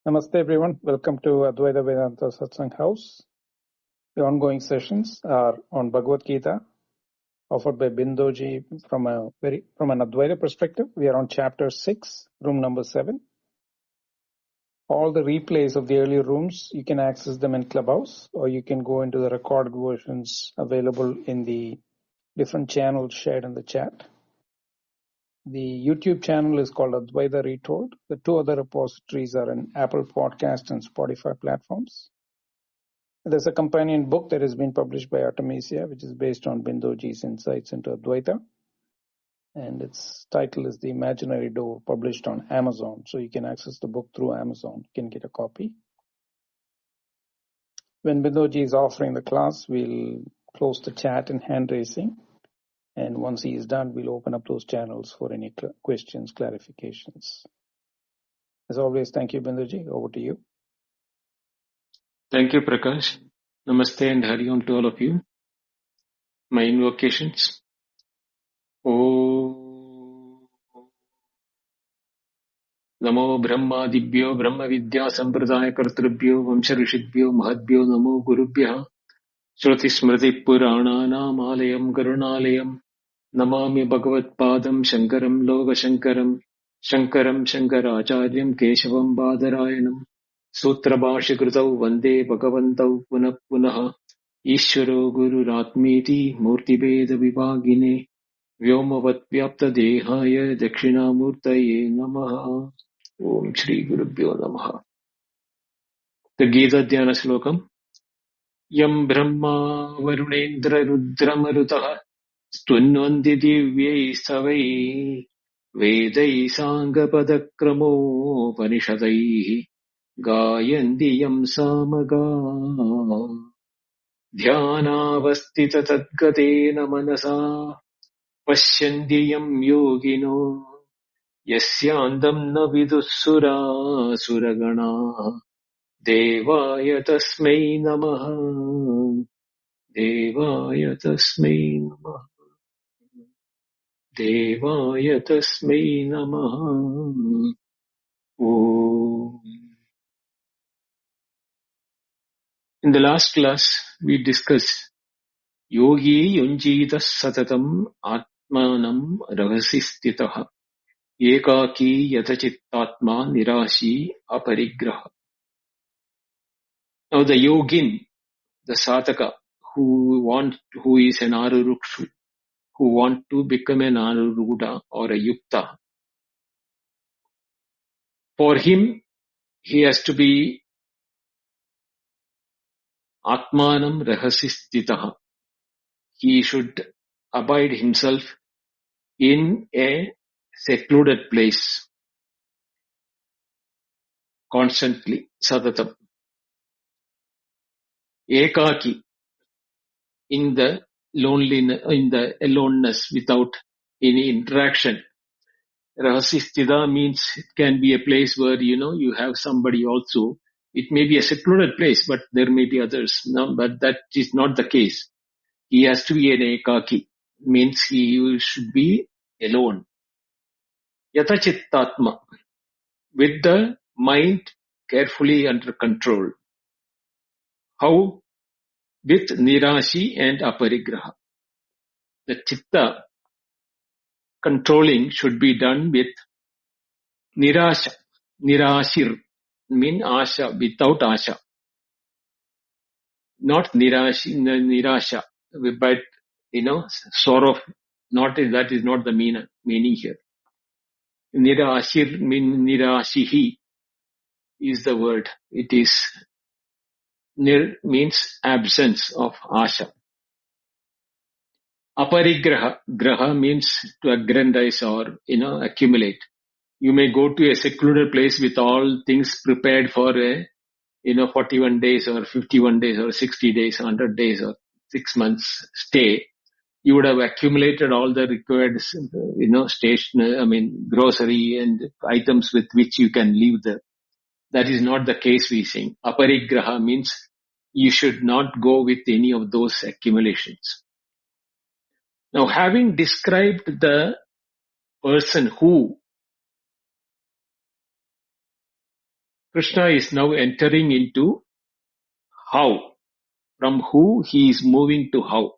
Namaste everyone. Welcome to Advaita Vedanta Satsang House. The ongoing sessions are on Bhagavad Gita, offered by Bindoji from an Advaita perspective. We are on chapter 6, room number 7. All the replays of the earlier rooms, you can access them in Clubhouse, or you can go into the recorded versions available in the different channels shared in the chat. The YouTube channel is called Advaita Retold. The two other repositories are in Apple Podcast and Spotify platforms. There's a companion book that has been published by Artemisia, which is based on Bindoji's insights into Advaita. And its title is The Imaginary Door, published on Amazon. So you can access the book through Amazon. You can get a copy. When Bindoji is offering the class, we'll close the chat and hand raising. And once he is done, we'll open up those channels for any questions, clarifications. As always, thank you, Bindoji. Over to you. Thank you, Prakash. Namaste and Hari Om to all of you. My invocations. Om Namo Brahma Dibhyo Brahma Vidya Sampradaya Kartrubhyo Vamsha Rishibhyo Mahadbhyo Namo Gurubhya Shruti Smriti Purananam Alayam Karunalayam Namami Bhagavat Padam Shankaram Loga Shankaram Shankaram Shankaracharyam Keshavam Badarayanam Sutra Bhashya Kritau Vande Bhagavantau Punah Punah Ishvaro Gururatmeti Murtibheda Vivagine Vyomavat Vyapta Dehaya Dakshinamurtaye Namaha Om Shri Gurubhyo Namaha. The Gita Dhyana Slokam. Yam Brahma Varunendra Rudramarutaha Stunvanti Divyai Savai Vedai Sangapadakramो Panishadai Gayanti Yam Samaga Dhyanavastita Tadgatena Manasa Pashyanti Yam Yogino Yasyandam na Vidussura Suragana Devaya Tasmai Namaha Devaya Tasmai Namaha Devaya Tasmai Namaha. Om. In the last class, we discussed Yogi Yunjita Satatam Atmanam Rahasistitaha Ekaki Yatachittatma Nirashi Aparigraha. Now the yogin, the sataka, who is an arurukshu, who want to become an aruruda or a yukta, for him, he has to be atmanam rahasistitaha. He should abide himself in a secluded place constantly, sadatam. Ekaki, in the loneliness, in the aloneness without any interaction. Rahasistita means it can be a place where, you have somebody also. It may be a secluded place, but there may be others. No, but that is not the case. He has to be an ekaki, means he should be alone. Yatachittatma, with the mind carefully under control. How? With nirashi and aparigraha. The chitta controlling should be done with nirasha. Nirashir mean asha, without asha. Not nirasha, but, sorrow. Not that is not the meaning here. Nirashir nirashihi is the word. It is means absence of asha. Aparigraha, graha means to aggrandize or, accumulate. You may go to a secluded place with all things prepared for a 41 days or 51 days or 60 days, 100 days or 6 months stay. You would have accumulated all the required, grocery and items with which you can live there. That is not the case, we saying. Aparigraha means you should not go with any of those accumulations. Now, having described the person who Krishna is now entering into how. From who he is moving to how.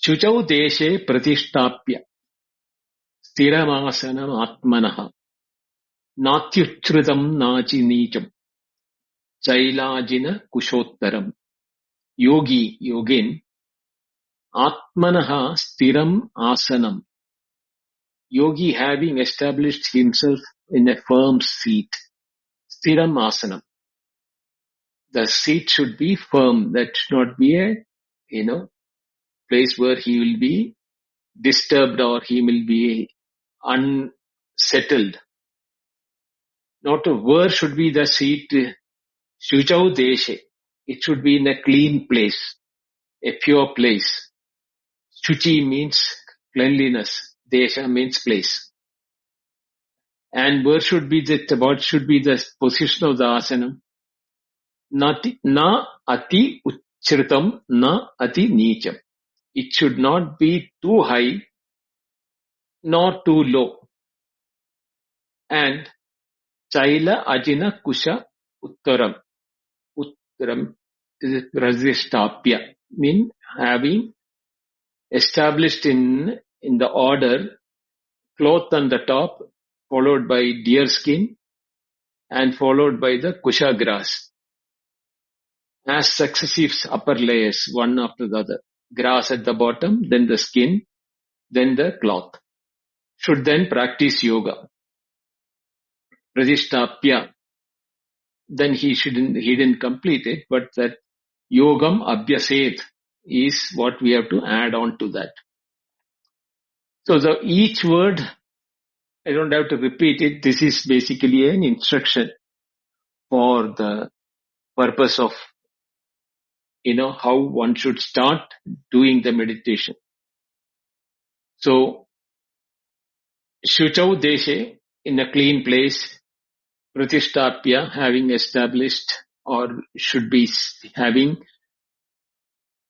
Shuchau deshe pratishtapya sthiramasanam atmanaha natyuchritam nachi nicham chailajina kushottaram. Yogi, yogin, atmanaha sthiram asanam. Yogi having established himself in a firm seat. Sthiram asanam. The seat should be firm. That should not be a, place where he will be disturbed or he will be unsettled. Not where should be the seat. Shuchau deshe. It should be in a clean place, a pure place. Shuchi means cleanliness. Desha means place. And what should be the position of the asanam? Na ati uchritam, na ati nicham. It should not be too high nor too low. And chaila ajina kusha uttaram. Uttaram is razishtapya, mean having established in the order, cloth on the top, followed by deer skin, and followed by the kusha grass. As successive upper layers, one after the other. Grass at the bottom, then the skin, then the cloth. Should then practice yoga. Pradishtapya. Then he didn't complete it, but that yogam abhyaset is what we have to add on to that. So each word, I don't have to repeat it. This is basically an instruction for the purpose of, how one should start doing the meditation. So, Shuchau deshe, in a clean place, pratishtapya, having established or should be having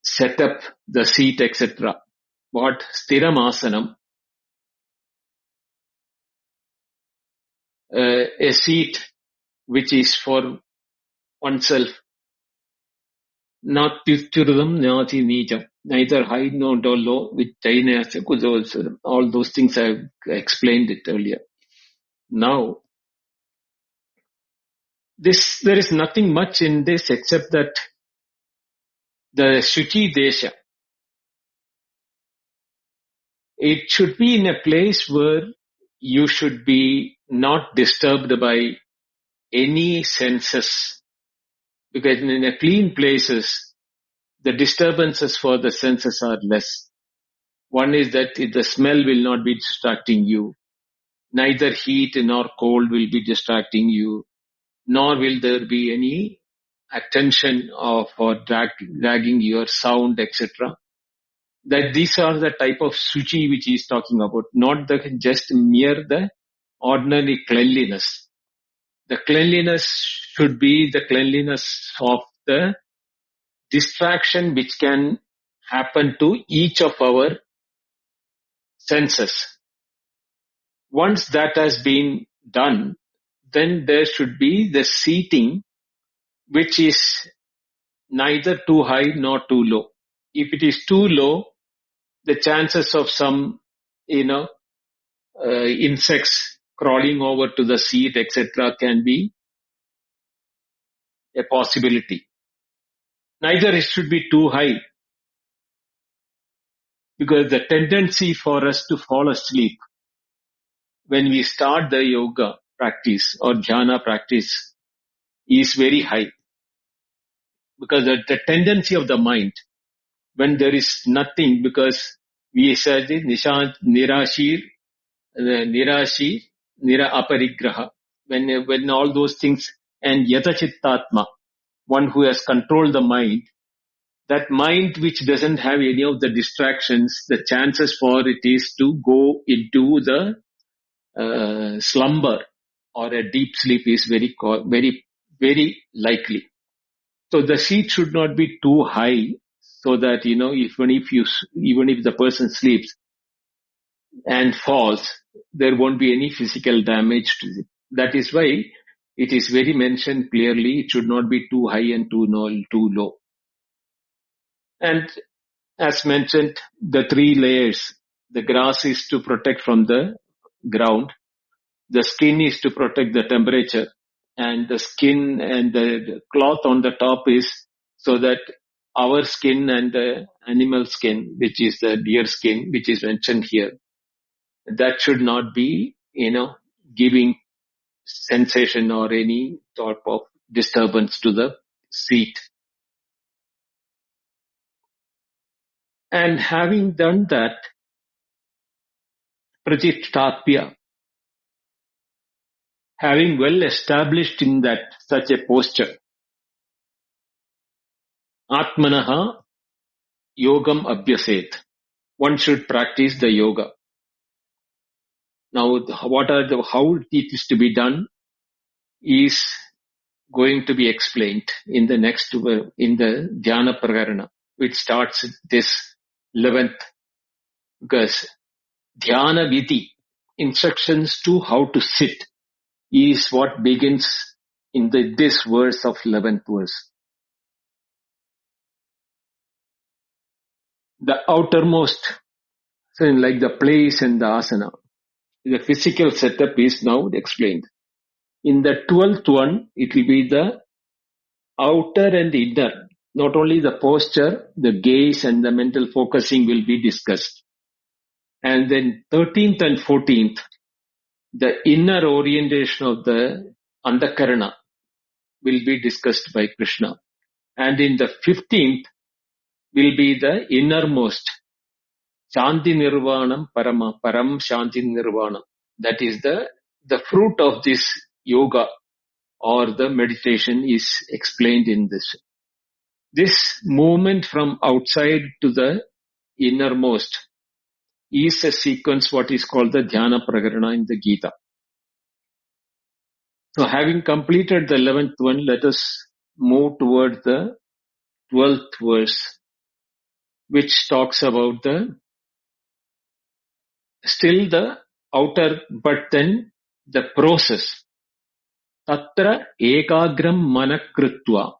set up the seat, etc. What? Sthiram asanam, a seat which is for oneself. Not tyuchurudam nati nijam, neither high nor low, with all those things I have explained it earlier. Now, there is nothing much in this except that the Shuchi Desha, it should be in a place where you should be not disturbed by any senses. Because in a clean places, the disturbances for the senses are less. One is that the smell will not be distracting you. Neither heat nor cold will be distracting you. Nor will there be any attention or dragging your sound, etc. That these are the type of suchi which he is talking about, not just mere the ordinary cleanliness. The cleanliness should be the cleanliness of the distraction which can happen to each of our senses. Once that has been done, then there should be the seating which is neither too high nor too low. If it is too low, the chances of some, insects crawling over to the seat, etc., can be a possibility. Neither it should be too high, because the tendency for us to fall asleep when we start the yoga practice or jhana practice is very high. Because the tendency of the mind, when there is nothing, because we said nirashir, nirashi, nira aparigraha, when all those things, and yatachittatma, one who has controlled the mind, that mind which doesn't have any of the distractions, the chances for it is to go into the slumber or a deep sleep is very, very, very likely. So the seat should not be too high, so that even if the person sleeps, and falls, there won't be any physical damage to it. That is why it is very mentioned clearly, it should not be too high and too low. And as mentioned, the 3 layers, the grass is to protect from the ground, the skin is to protect the temperature, and the skin and the cloth on the top is so that our skin and the animal skin, which is the deer skin, which is mentioned here, that should not be, giving sensation or any type of disturbance to the seat. And having done that, Prajitapya, having well established in that such a posture, Atmanaha Yogam Abhyaset. One should practice the yoga. Now, how it is to be done is going to be explained in the next, in the Dhyana Prakarana, which starts this 11th, because Dhyana Vidhi, instructions to how to sit, is what begins in this verse of 11th verse. The outermost, so like the place and the asana, the physical setup is now explained. In the 12th one, it will be the outer and inner. Not only the posture, the gaze and the mental focusing will be discussed. And then 13th and 14th, the inner orientation of the Andakarana will be discussed by Krishna. And in the 15th will be the innermost, Shanti Nirvanam Param Shanti Nirvanam. That is the fruit of this yoga or the meditation is explained in this. This movement from outside to the innermost is a sequence what is called the Dhyana Prakarana in the Gita. So having completed the 11th one, let us move toward the 12th verse, which talks about still the outer, but then the process. Tatra ekagram manakritva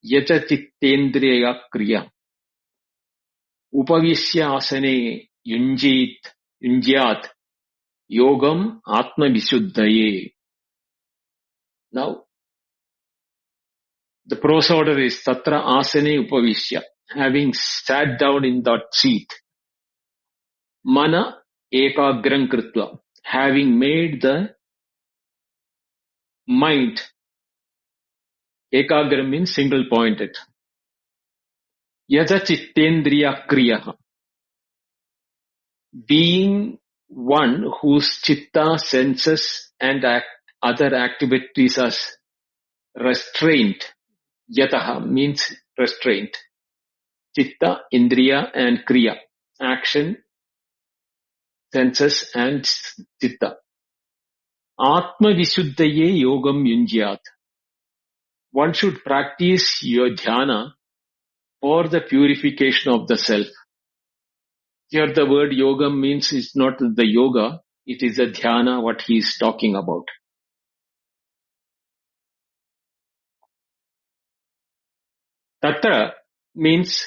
yacha chittendriya kriya upavisya asane yunjyat yogam atma visuddhaye. Now, the prose order is Tatra asane upavisya, having sat down in that seat. Mana ekagram kritva, having made the mind, ekagram means single pointed. Yada chittendriya kriya, being one whose chitta, senses and other activities are restrained. Yataha means restraint. Chitta, Indriya and Kriya, action, senses and chitta. Atma Visuddhaye Yogam Yunjyat. One should practice your dhyana for the purification of the self. Here the word yogam means it's not the yoga, it is the dhyana what he is talking about. Tatra means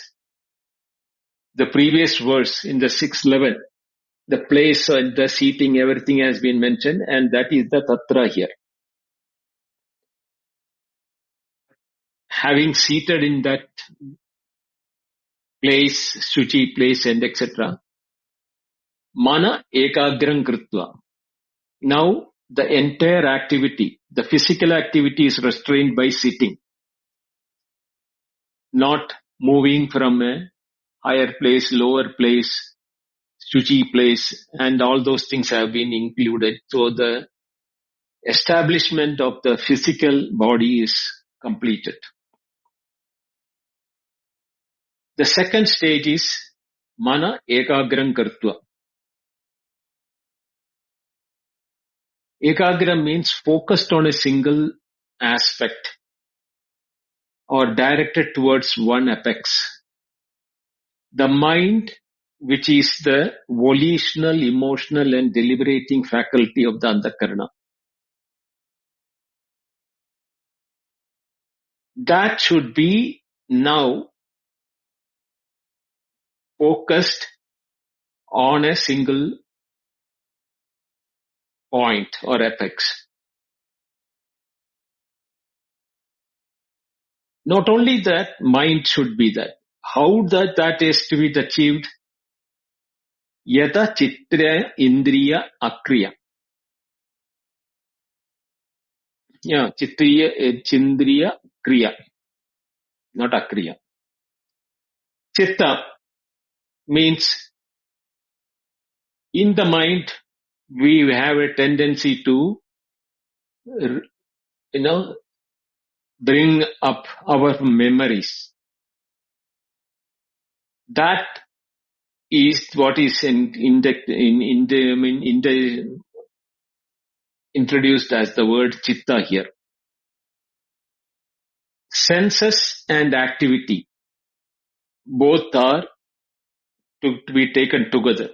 the previous verse in the 6th level. The place and the seating, everything has been mentioned, and that is the tatra here. Having seated in that place, suchi place and etc. Mana ekagram kritva. Now the entire activity, the physical activity is restrained by sitting. Not moving from a higher place, lower place, suchi place, and all those things have been included. So the establishment of the physical body is completed. The second stage is mana ekagram kartva. Ekagram means focused on a single aspect or directed towards one apex. The mind which is the volitional, emotional and deliberating faculty of the Antakarana. That should be now focused on a single point or apex. Not only that, mind should be that. How that is to be achieved? Yata chitra indriya akriya. Yeah, chindriya kriya, not akriya. Chitta means in the mind we have a tendency to, bring up our memories. That is what is introduced as the word chitta here. Senses and activity, both are to be taken together.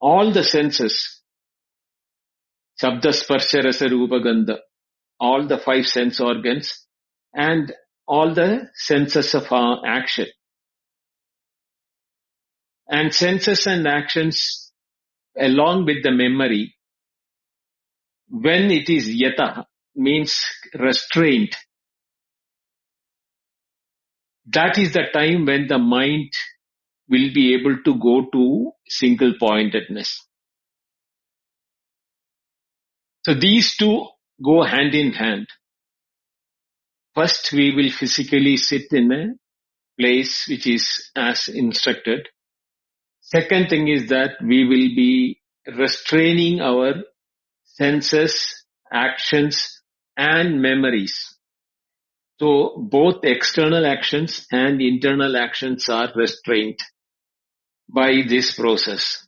All the senses, Shabda, Sparsha, Rasa, Rupa, Gandha, all the 5 sense organs and all the senses of action. And senses and actions along with the memory, when it is yata, means restraint. That is the time when the mind will be able to go to single pointedness. So these two go hand in hand. First, we will physically sit in a place which is as instructed. Second thing is that we will be restraining our senses, actions, and memories. So both external actions and internal actions are restrained by this process.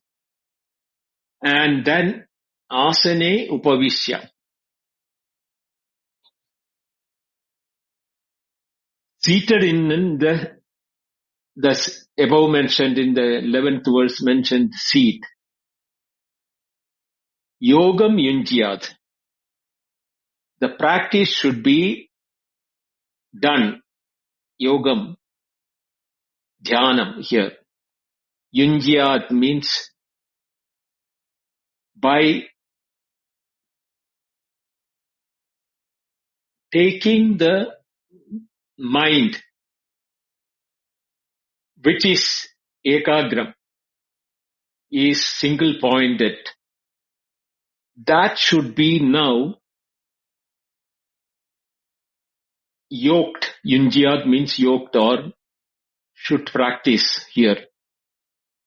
And then asane upavishya. Seated in the above mentioned in the 11th verse mentioned seat. Yogam yunjyat. The practice should be done. Yogam, dhyanam here. Yunjyat means by taking the mind, which is ekagram, is single pointed. That should be now yoked. Yunjyat means yoked or should practice here.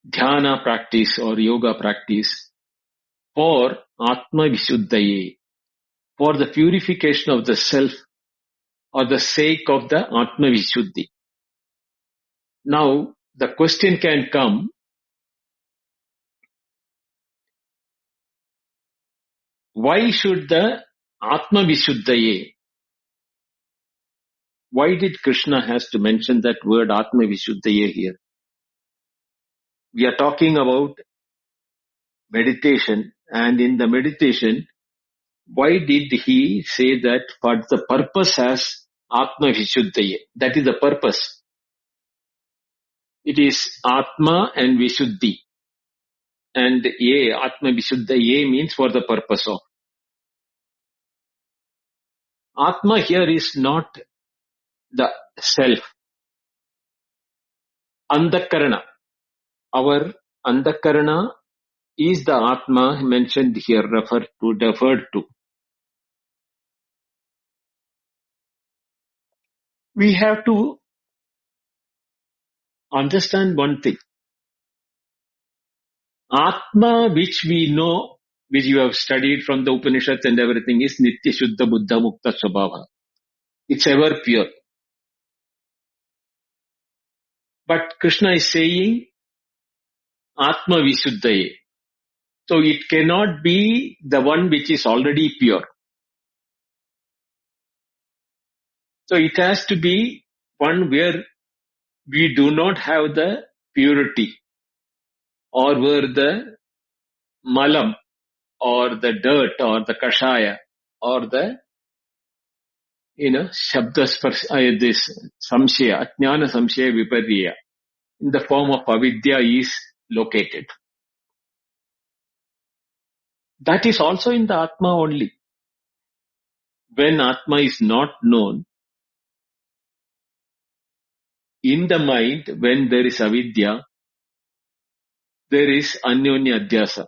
Dhyana practice or yoga practice for Atma Vishuddhaye, for the purification of the self or the sake of the Atma Vishuddhi. Now, the question can come, why should the Atma Vishuddhaye, why did Krishna has to mention that word Atma Vishuddhaye here? We are talking about meditation, and in the meditation, why did he say that for the purpose as Atma Vishuddhaye? That is the purpose. It is Atma and Vishuddhi. And Atma Vishuddhaye means for the purpose of. Atma here is not the self. Antakarana. Our Antakarana is the Atma mentioned here, referred to. We have to understand one thing. Atma, which we know, which you have studied from the Upanishads and everything, is Nitya Shuddha Buddha Mukta Swabhava. It's ever pure. But Krishna is saying Atma Vishuddhaye. So it cannot be the one which is already pure. So it has to be one where we do not have the purity, or were the malam, or the dirt, or the kashaya, or the, this samshaya, ajnana samshaya viparya, in the form of avidya is located. That is also in the Atma only. When Atma is not known, in the mind, when there is avidya, there is anyonya adhyasa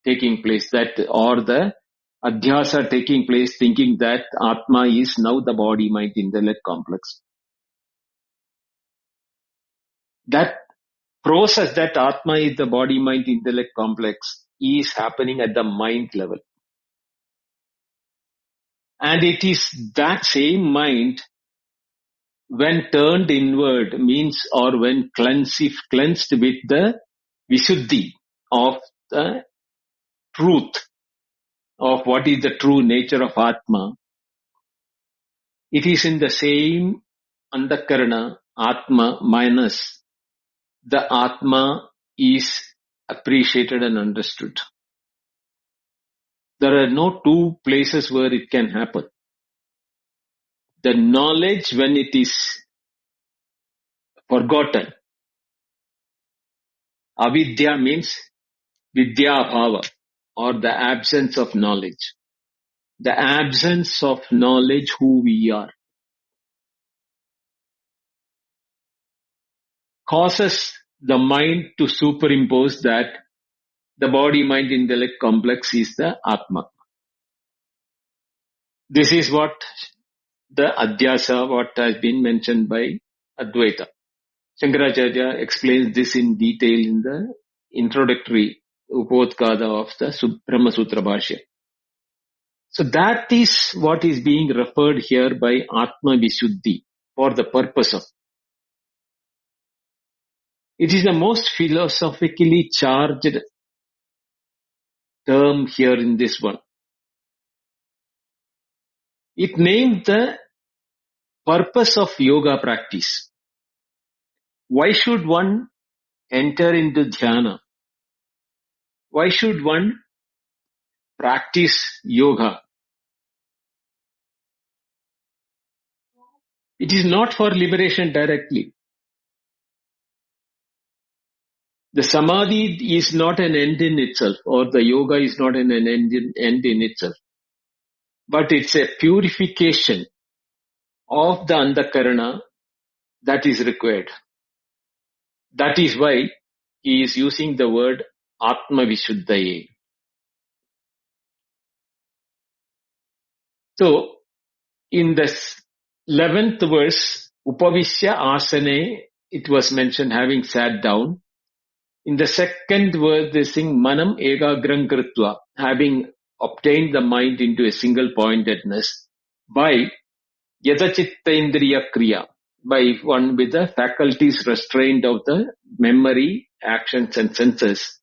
taking place, that, or the adhyasa taking place, thinking that Atma is now the body, mind, intellect complex. That process, that Atma is the body, mind, intellect complex, is happening at the mind level. And it is that same mind, when turned inward, means, or when cleansed with the visuddhi of the truth, of what is the true nature of Atma, it is in the same antakarana, Atma minus, the Atma is appreciated and understood. There are no two places where it can happen. The knowledge, when it is forgotten, avidya means vidya bhava, or the absence of knowledge. The absence of knowledge who we are causes the mind to superimpose that the body, mind, intellect complex is the Atma. This is what the adhyasa, what has been mentioned by Advaita. Shankaracharya explains this in detail in the introductory Upadkada of the Brahma Sutra Bhashya. So that is what is being referred here by Atma Visuddhi, for the purpose of. It is the most philosophically charged term here in this one. It named the purpose of yoga practice. Why should one enter into dhyana? Why should one practice yoga? It is not for liberation directly. The samadhi is not an end in itself, or the yoga is not an end in itself. But it's a purification of the antakarana that is required. That is why he is using the word Atma Vishuddhaye. So, in the 11th verse, Upavishya Asane, it was mentioned having sat down. In the second verse, they sing Manam Egagram Kritva, having obtained the mind into a single pointedness by Yadachitta Indriya Kriya, by one with the faculties restrained of the memory, actions and senses.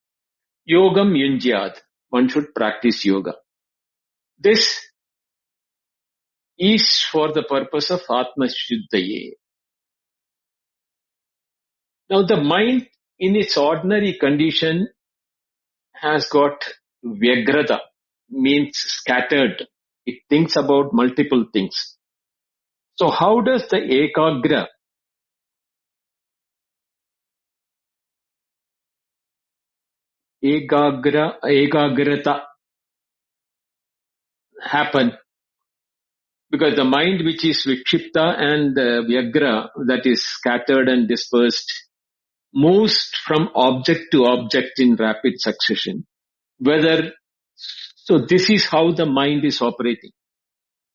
Yogam Yunjyad, one should practice yoga. This is for the purpose of Atma Shuddhaye. Now the mind in its ordinary condition has got Vyagrata, means scattered. It thinks about multiple things. So how does the Ekagrata happen? Because the mind which is Vikshipta and Vyagra, that is scattered and dispersed, moves from object to object in rapid succession. So this is how the mind is operating.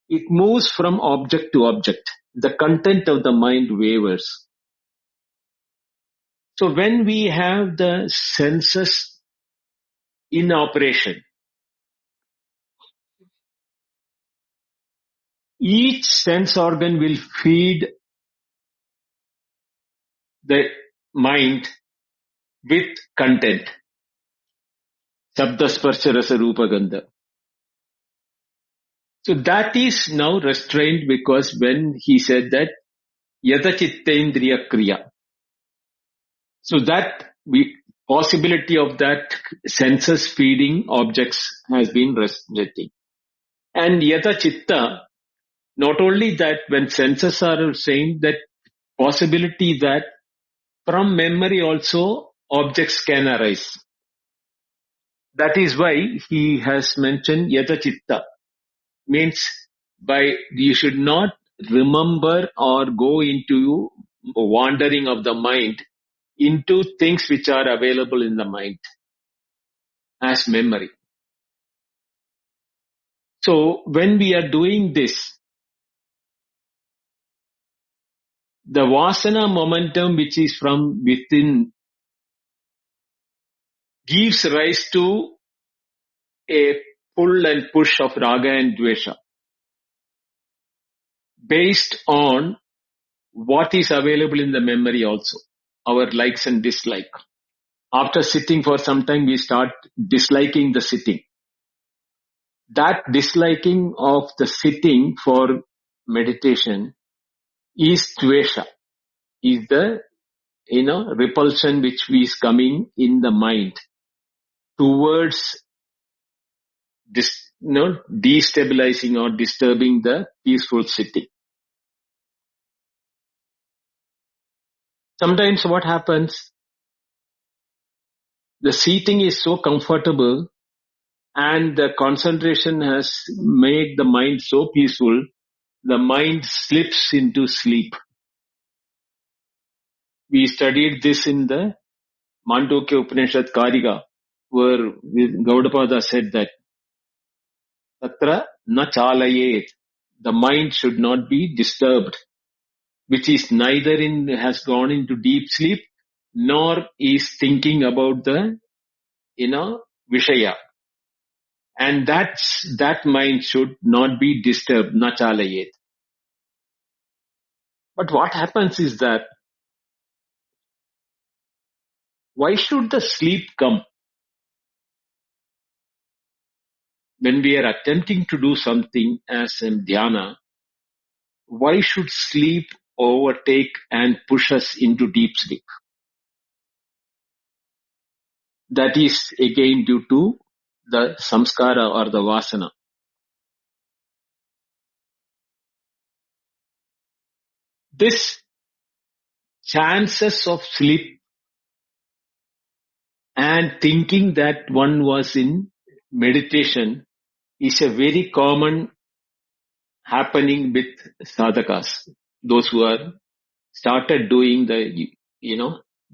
It moves from object to object. The content of the mind wavers. So when we have the senses in operation, each sense organ will feed the mind with content. Shabda, Sparsha, Rasa, Rupa, Gandha. So that is now restrained, because when he said that Yata Chitta Indriya Kriya, So that possibility of that senses feeding objects has been rejecting. And yata chitta, not only that, when senses are saying that possibility that from memory also objects can arise. That is why he has mentioned yata chitta, means by you should not remember or go into wandering of the mind into things which are available in the mind as memory. So when we are doing this, the vasana momentum which is from within gives rise to a pull and push of raga and dvesha based on what is available in the memory also, our likes and dislike. After sitting for some time, we start disliking the sitting. That disliking of the sitting for meditation is dvesha, is the repulsion which is coming in the mind towards destabilizing or disturbing the peaceful sitting. Sometimes what happens, the seating is so comfortable and the concentration has made the mind so peaceful, the mind slips into sleep. We studied this in the Mandukya Upanishad Karika, where Gaudapada said that Tatra na chalayet, the mind should not be disturbed, which is neither has gone into deep sleep nor is thinking about the Vishaya. And that mind should not be disturbed, na chalayet. But what happens is that why should the sleep come? When we are attempting to do something as in dhyana, why should sleep overtake and push us into deep sleep? That is again due to the samskara or the vasana. This chances of sleep and thinking that one was in meditation is a very common happening with sadhakas, those who are started doing the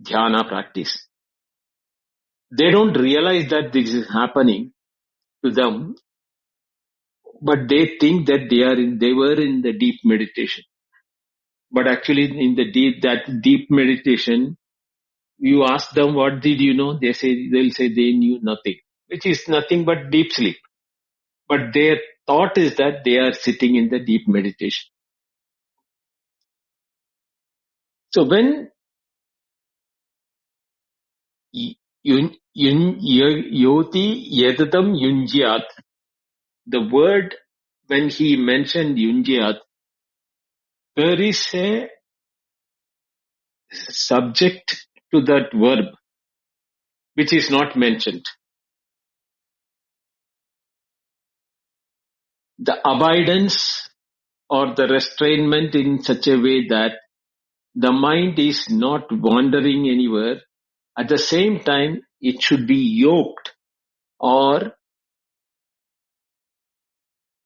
dhyana practice. They don't realize that this is happening to them, but they think that they were in the deep meditation. But actually in that deep meditation, you ask them what did you know, they'll say they knew nothing, which is nothing but deep sleep. But their thought is that they are sitting in the deep meditation. So when yoti yedadam yunjyat, the word, when he mentioned yunjyat, there is a subject to that verb which is not mentioned. The abidance or the restrainment in such a way that the mind is not wandering anywhere. At the same time, it should be yoked or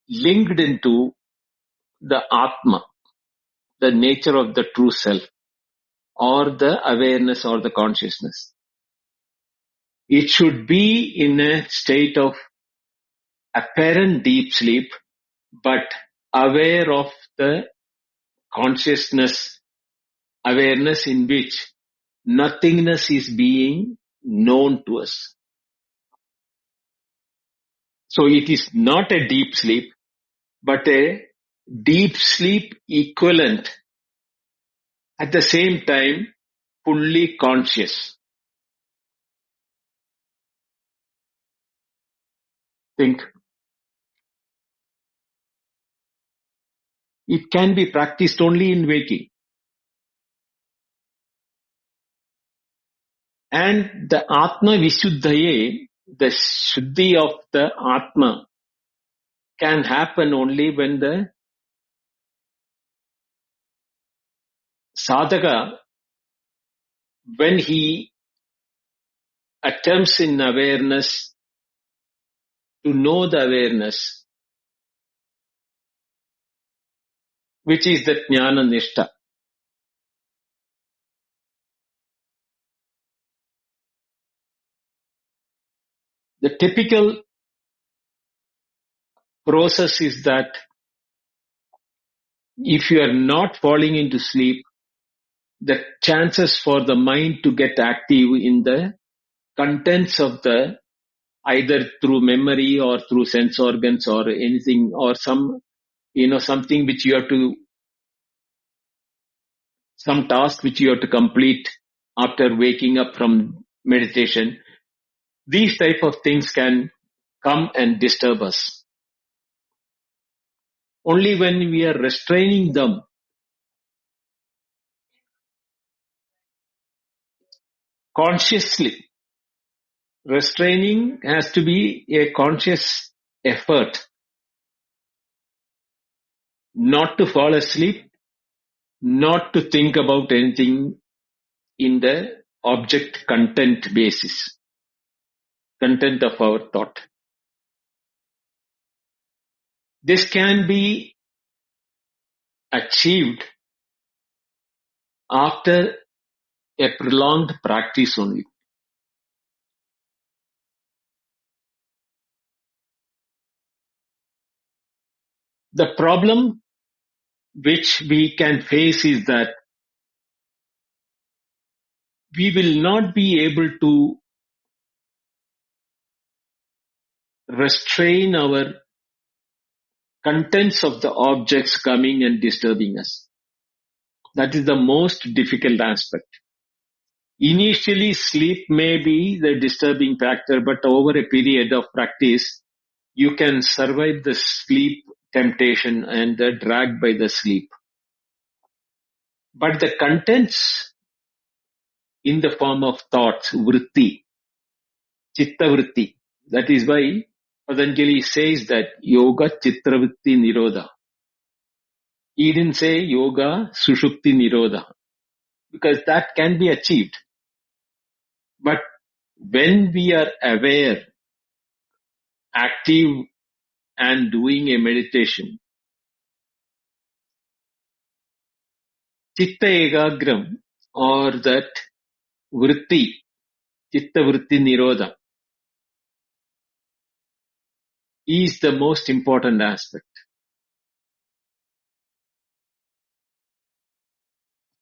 linked into the Atma, the nature of the true self, or the awareness or the consciousness. It should be in a state of apparent deep sleep, but aware of the consciousness, awareness in which nothingness is being known to us. So it is not a deep sleep, but a deep sleep equivalent, at the same time fully conscious. Think. It can be practiced only in waking. And the Atma Vishuddhaye, the Shuddhi of the Atma, can happen only when the sadhaka, when he attempts in awareness to know the awareness, which is the jnana nishta. The typical process is that if you are not falling into sleep, the chances for the mind to get active in the contents of the, either through memory or through sense organs or anything, or something which you have to, some task which you have to complete after waking up from meditation, these type of things can come and disturb us. Only when we are restraining them, consciously, restraining has to be a conscious effort, not to fall asleep, not to think about anything in the object content basis, content of our thought. This can be achieved after a prolonged practice only. The problem which we can face is that we will not be able to restrain our contents of the objects coming and disturbing us. That is the most difficult aspect. Initially, sleep may be the disturbing factor, but over a period of practice, you can survive the sleep temptation and the drag by the sleep. But the contents in the form of thoughts, vritti, chitta vritti, that is why Patanjali says that yoga chitta vritti nirodha. He didn't say yoga sushupti nirodha, because that can be achieved. But when we are aware, active and doing a meditation, chitta egagram, or that vritti, chitta vritti nirodha, is the most important aspect.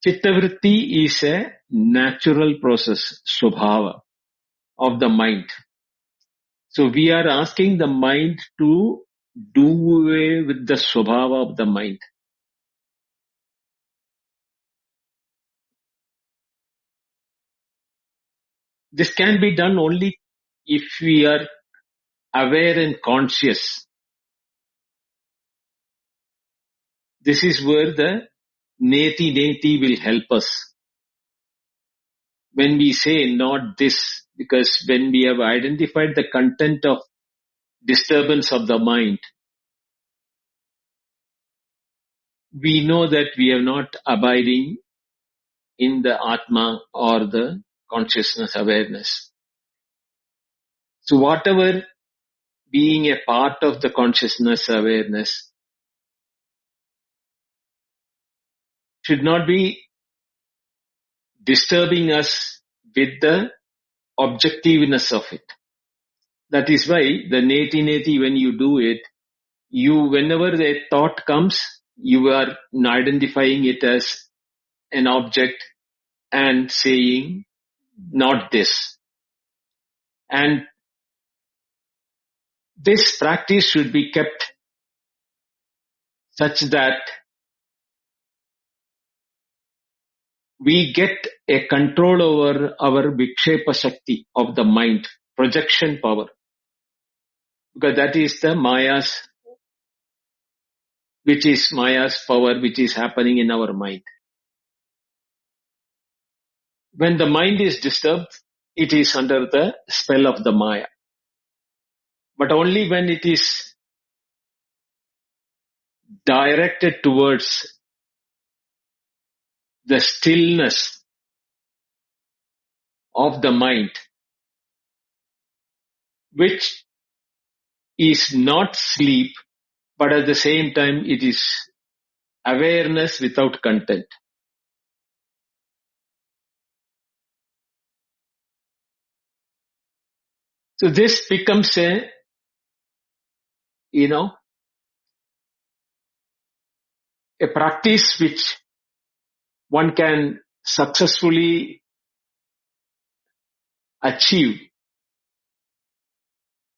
Chitta vritti is a natural process, swabhava, of the mind. So we are asking the mind to do away with the swabhava of the mind. This can be done only if we are aware and conscious. This is where the neti will help us. When we say not this, because when we have identified the content of disturbance of the mind, we know that we are not abiding in the Atma or the consciousness awareness. So whatever being a part of the consciousness awareness should not be disturbing us with the objectiveness of it. That is why the neti, when you do it, whenever the thought comes, you are identifying it as an object and saying, not this. And this practice should be kept such that we get a control over our vikshepa shakti of the mind, projection power. Because that is the Maya's, which is Maya's power, which is happening in our mind. When the mind is disturbed, it is under the spell of the Maya. But only when it is directed towards the stillness of the mind, which is not sleep, but at the same time it is awareness without content. So this becomes a practice which one can successfully achieve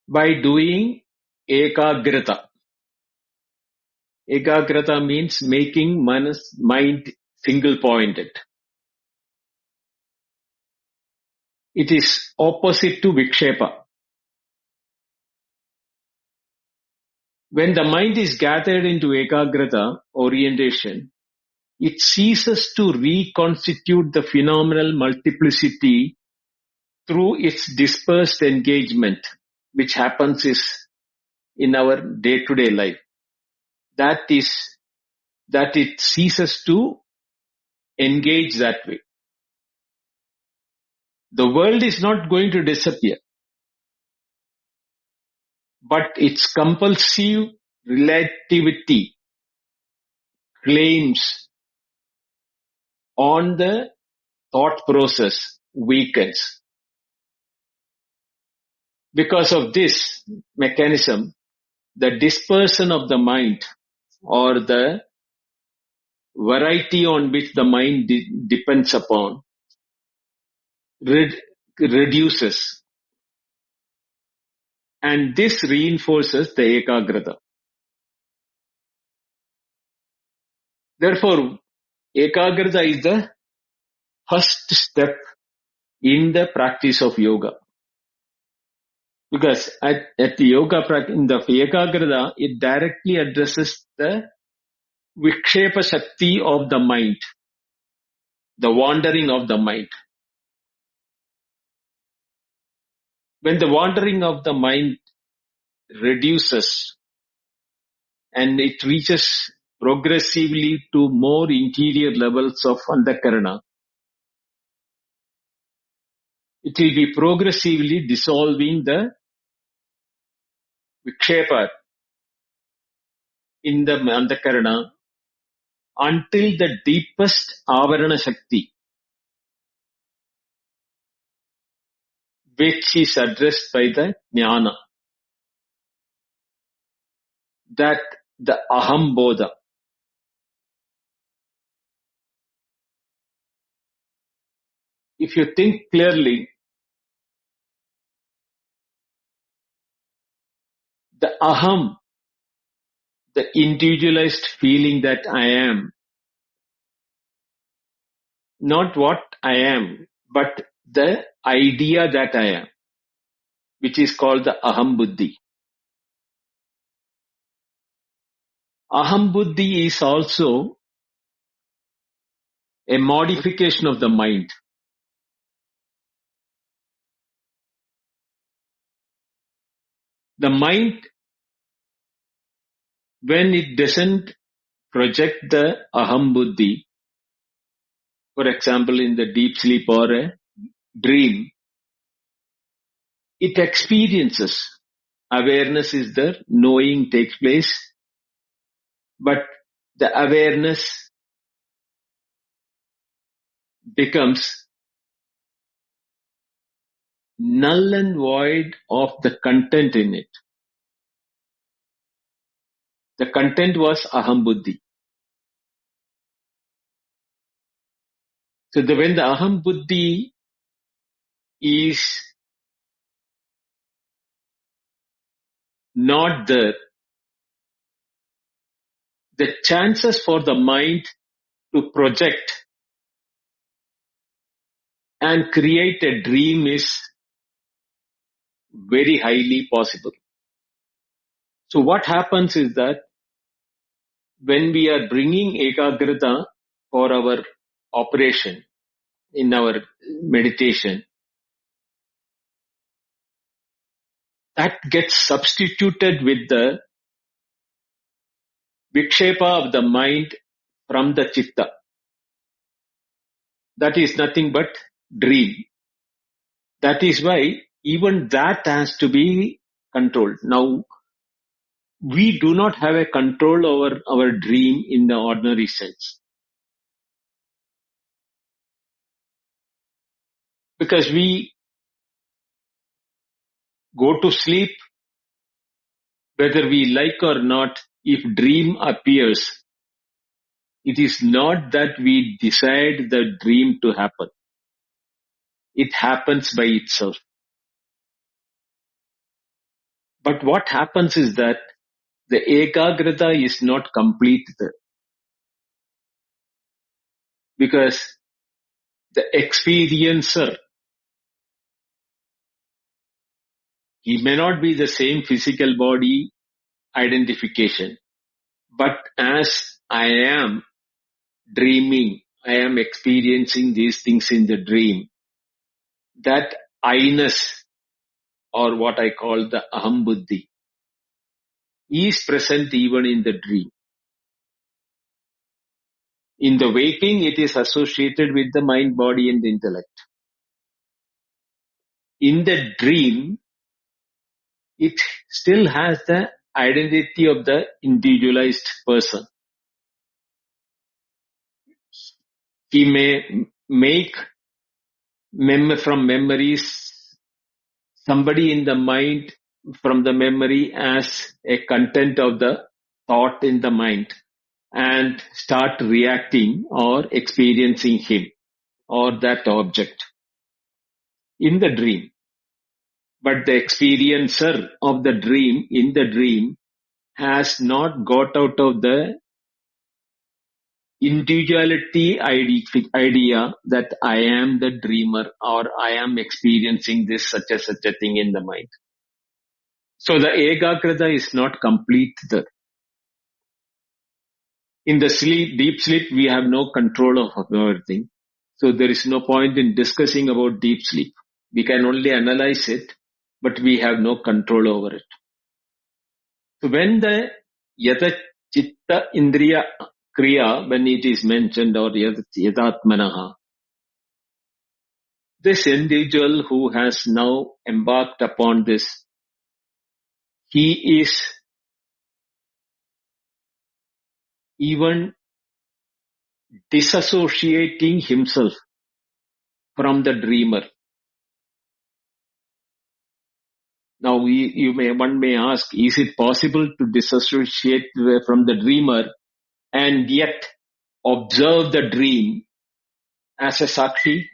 by doing ekagrata. Ekagrata means making mind single pointed. It is opposite to vikshepa. When the mind is gathered into ekagrata, orientation, it ceases to reconstitute the phenomenal multiplicity through its dispersed engagement, which happens in our day-to-day life. That it ceases to engage that way. The world is not going to disappear, but its compulsive relativity claims on the thought process weakens. Because of this mechanism, the dispersion of the mind or the variety on which the mind depends upon reduces, and this reinforces the ekagrata. Therefore, ekagrata is the first step in the practice of yoga. Because at the yoga practice, in the ekagrata, it directly addresses the vikshepa shakti of the mind, the wandering of the mind. When the wandering of the mind reduces and it reaches progressively to more interior levels of antakarana, it will be progressively dissolving the vikshepa in the antakarana until the deepest avarana shakti, which is addressed by the jnana, that the aham bodha. If you think clearly, the aham, the individualized feeling that I am, not what I am, but the idea that I am, which is called the aham buddhi. Aham buddhi is also a modification of the mind. The mind, when it doesn't project the aham buddhi, for example in the deep sleep or a dream, it experiences. Awareness is there, knowing takes place, but the awareness becomes null and void of the content in it. The content was aham buddhi. So when the aham buddhi is not there, the chances for the mind to project and create a dream is very highly possible. So what happens is that when we are bringing ekagrata for our operation in our meditation, that gets substituted with the vikshepa of the mind from the chitta. That is nothing but dream. That is why even that has to be controlled. Now, we do not have a control over our dream in the ordinary sense. Because we go to sleep, whether we like or not, if dream appears, it is not that we decide the dream to happen. It happens by itself. But what happens is that the ekagrata is not complete there. Because the experiencer, he may not be the same physical body identification, but as I am dreaming, I am experiencing these things in the dream, that I-ness, or what I call the aham buddhi, is present even in the dream. In the waking, it is associated with the mind, body and the intellect. In the dream, it still has the identity of the individualized person. He may make from memories somebody in the mind from the memory as a content of the thought in the mind and start reacting or experiencing him or that object in the dream. But the experiencer of the dream in the dream has not got out of the individuality idea that I am the dreamer or I am experiencing this such a thing in the mind. So the ekagrata is not complete there. In the sleep, deep sleep, we have no control of everything. So there is no point in discussing about deep sleep. We can only analyze it, but we have no control over it. So when the yata chitta indriya kriya, when it is mentioned, or yadatmanaha, this individual who has now embarked upon this, he is even disassociating himself from the dreamer. Now, one may ask, is it possible to disassociate from the dreamer and yet observe the dream as a sakshi,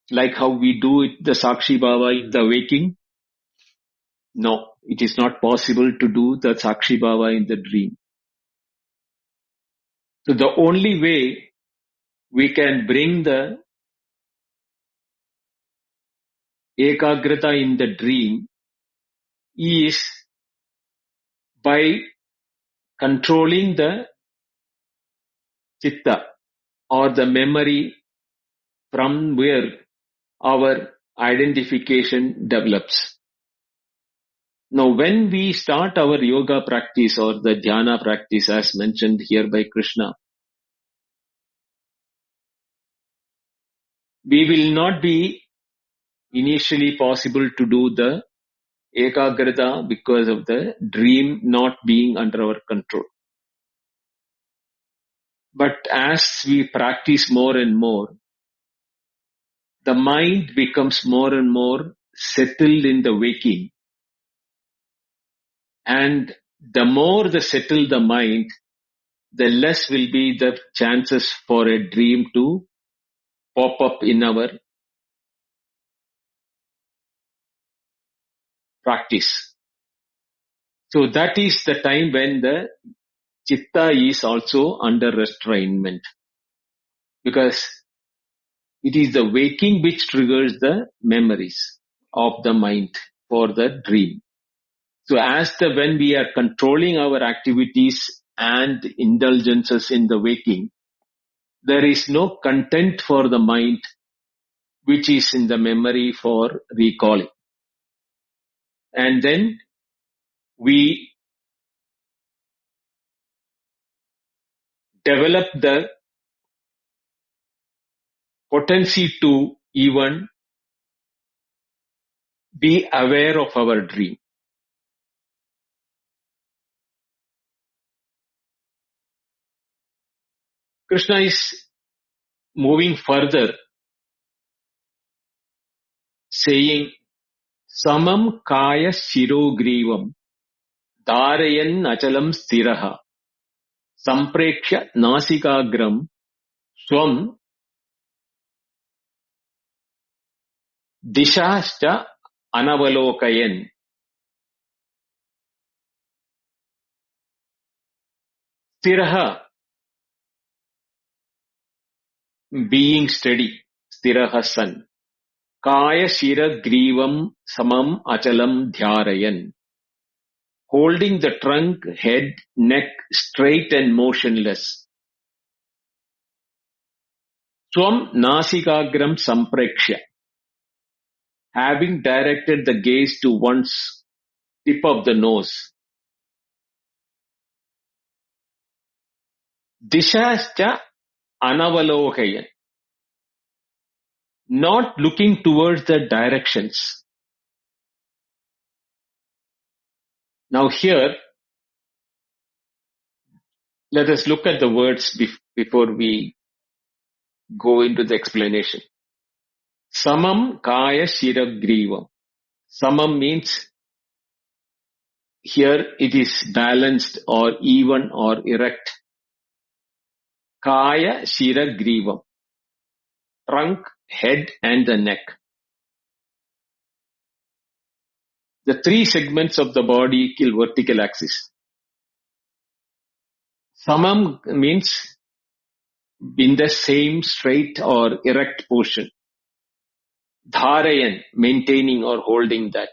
like how we do it, the sakshi bhava in the waking? No, it is not possible to do the sakshi bhava in the dream. So the only way we can bring the ekagrata in the dream is by controlling the chitta or the memory from where our identification develops. Now, when we start our yoga practice or the dhyana practice as mentioned here by Krishna, we will not be initially possible to do the ekagrata because of the dream not being under our control. But as we practice more and more, the mind becomes more and more settled in the waking. And the more the settled the mind, the less will be the chances for a dream to pop up in our practice. So that is the time when the chitta is also under restrainment, because it is the waking which triggers the memories of the mind for the dream. So when we are controlling our activities and indulgences in the waking, there is no content for the mind which is in the memory for recalling. and then we develop the potency to even be aware of our dream. Krishna is moving further, saying, Samam kaya shirogrivam dharayan achalam stiraha samprekshya nasikagram swam dishascha anavalokayan. Stiraha, being steady, stiraha sun. Kaya shira grivam samam achalam dhyarayan. Holding the trunk, head, neck straight and motionless. Swam nasikagram samprekshya. Having directed the gaze to one's tip of the nose. Dishascha anavalokayan. Not looking towards the directions. Now here, let us look at the words before we go into the explanation. Samam kaya shiragrivam. Samam means here it is balanced or even or erect. Kaya shiragrivam. Trunk, head and the neck. The three segments of the body kill vertical axis. Samam means in the same straight or erect position. Dharayan, maintaining or holding that.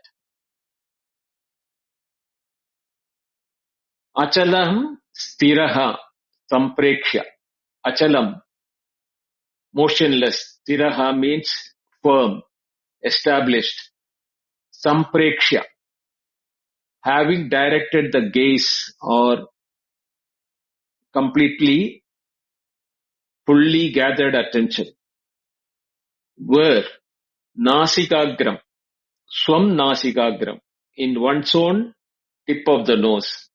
Achalam stiraha samprekshya. Achalam, motionless. Stiraha means firm, established. Samprekshya, having directed the gaze or completely, fully gathered attention. Where? Nasikagram. Swam nasikagram. In one's own tip of the nose.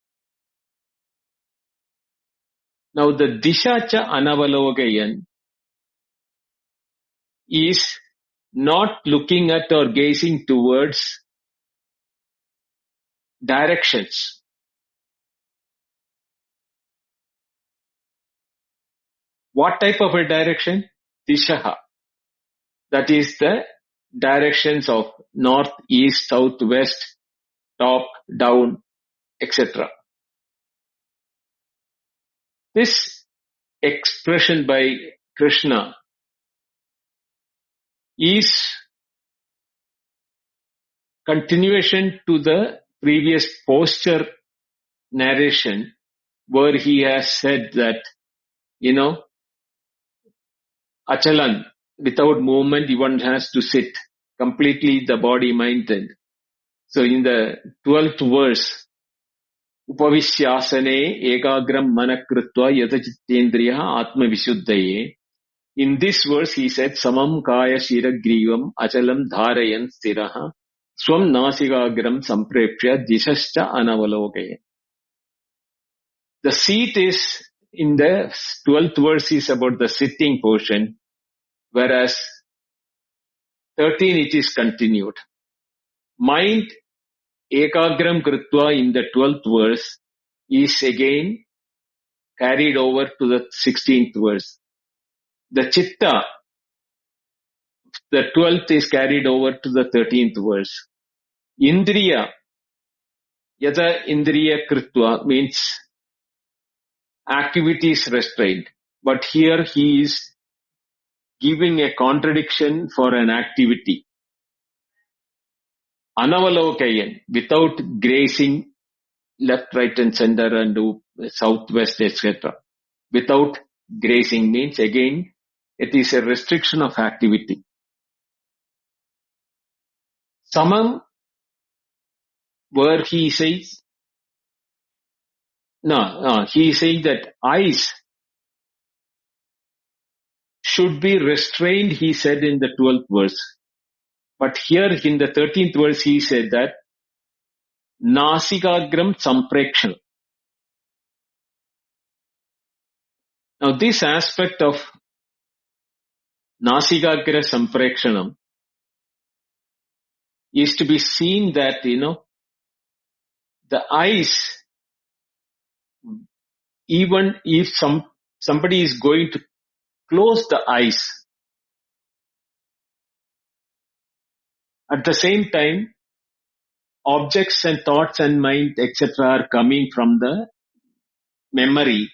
Now the Dishacha Anavalogayan is not looking at or gazing towards directions. What type of a direction? Dishaha. That is the directions of north, east, south, west, top, down, etc. This expression by Krishna is continuation to the previous posture narration where he has said that, Achalan, without movement, one has to sit completely the body minded. So in the 12th verse, Upavishyasane ekagram manakrutva yatachittendriya atma vishuddhaye. In this verse he said, Samam kaya shiragrivam achalam dharayan stiraha swam nasikagram samprepshya dishascha anavalokaya. The seat is in the 12th verse is about the sitting portion, whereas 13 it is continued. Mind ekagram krutva in the 12th verse is again carried over to the 16th verse. The chitta, the 12th is carried over to the 13th verse. Indriya, yada indriya krutva means activities restrained. But here he is giving a contradiction for an activity. Anavalokayan, without grazing left, right and center and south, west, etc. Without grazing means again it is a restriction of activity. Samam where he says, he is saying that eyes should be restrained, he said in the 12th verse. But here in the 13th verse, he said that Nasikagram Samprekshanam. Now this aspect of Nasikagra Samprekshanam is to be seen that, the eyes, even if somebody is going to close the eyes, at the same time, objects and thoughts and mind, etc. are coming from the memory.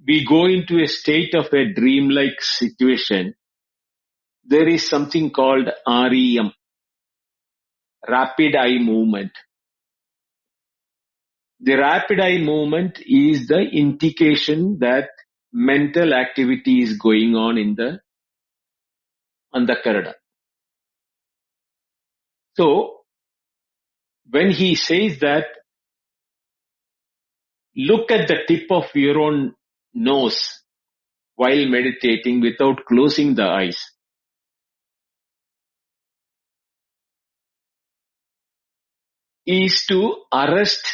We go into a state of a dreamlike situation. There is something called REM, rapid eye movement. The rapid eye movement is the indication that mental activity is going on in the Andakarana. So, when he says that, look at the tip of your own nose while meditating without closing the eyes, is to arrest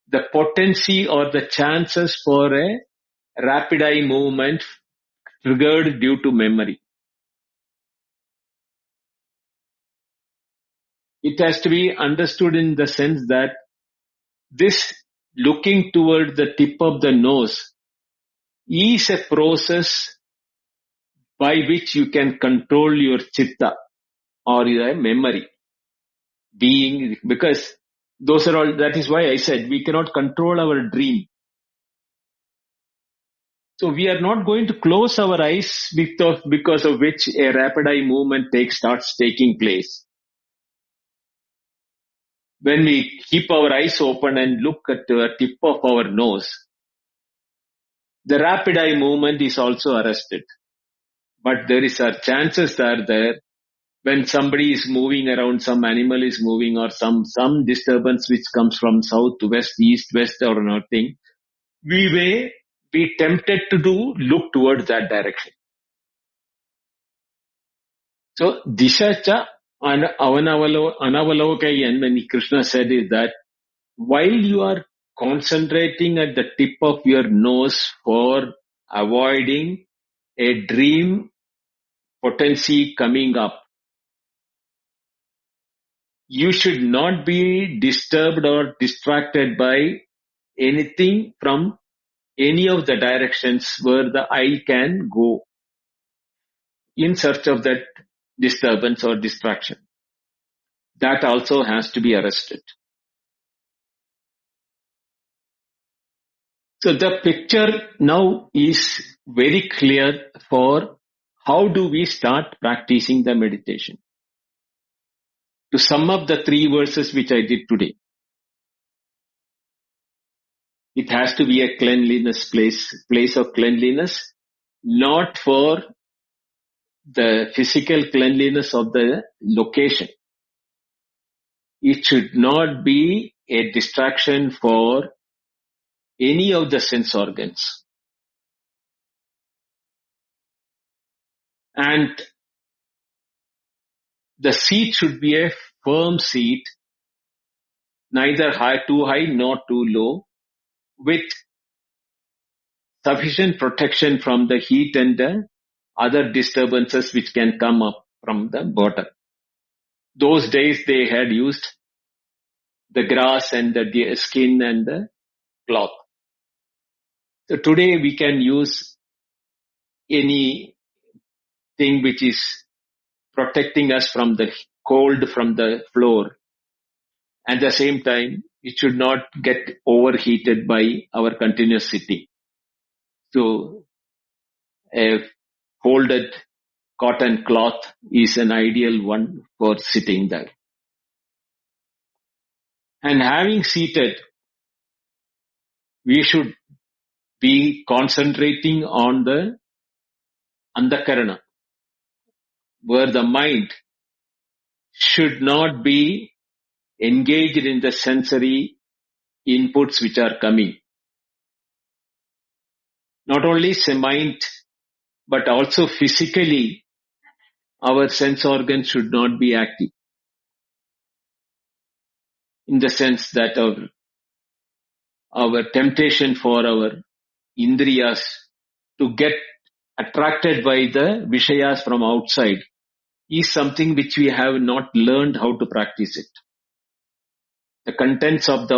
the potency or the chances for a rapid eye movement triggered due to memory. It has to be understood in the sense that this looking toward the tip of the nose is a process by which you can control your chitta or your memory being, because those are all, that is why I said we cannot control our dream. So we are not going to close our eyes because of which a rapid eye movement starts taking place. When we keep our eyes open and look at the tip of our nose, the rapid eye movement is also arrested. But there is chances are there when somebody is moving around, some animal is moving or some disturbance which comes from south, west, east, west or nothing, we may be tempted to look towards that direction. So, Dishacha Anavalokayan, when Krishna said is that while you are concentrating at the tip of your nose for avoiding a dream potency coming up, you should not be disturbed or distracted by anything from any of the directions where the eye can go in search of that disturbance or distraction. That also has to be arrested. So the picture now is very clear for how do we start practicing the meditation. To sum up the 3 verses which I did today, it has to be a cleanliness place of cleanliness, not for the physical cleanliness of the location. It should not be a distraction for any of the sense organs. And the seat should be a firm seat, neither too high nor too low, with sufficient protection from the heat and the other disturbances which can come up from the bottom. Those days they had used the grass and the skin and the cloth. So today we can use anything which is protecting us from the cold from the floor. At the same time, it should not get overheated by our continuous sitting. So a folded cotton cloth is an ideal one for sitting there. And having seated, we should be concentrating on the Andakarana, where the mind should not be engaged in the sensory inputs which are coming. Not only mind, but also physically, our sense organs should not be active. In the sense that our temptation for our indriyas to get attracted by the vishayas from outside is something which we have not learned how to practice it. The contents of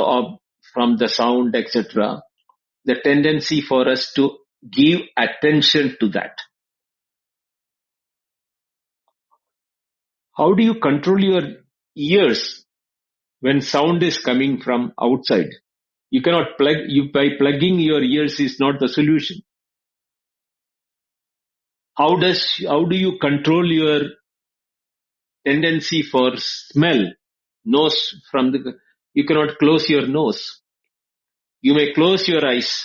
from the sound, etc., the tendency for us to give attention to that. How do you control your ears when sound is coming from outside? You cannot by plugging your ears is not the solution. How do you control your tendency for smell? Nose you cannot close your nose. You may close your eyes,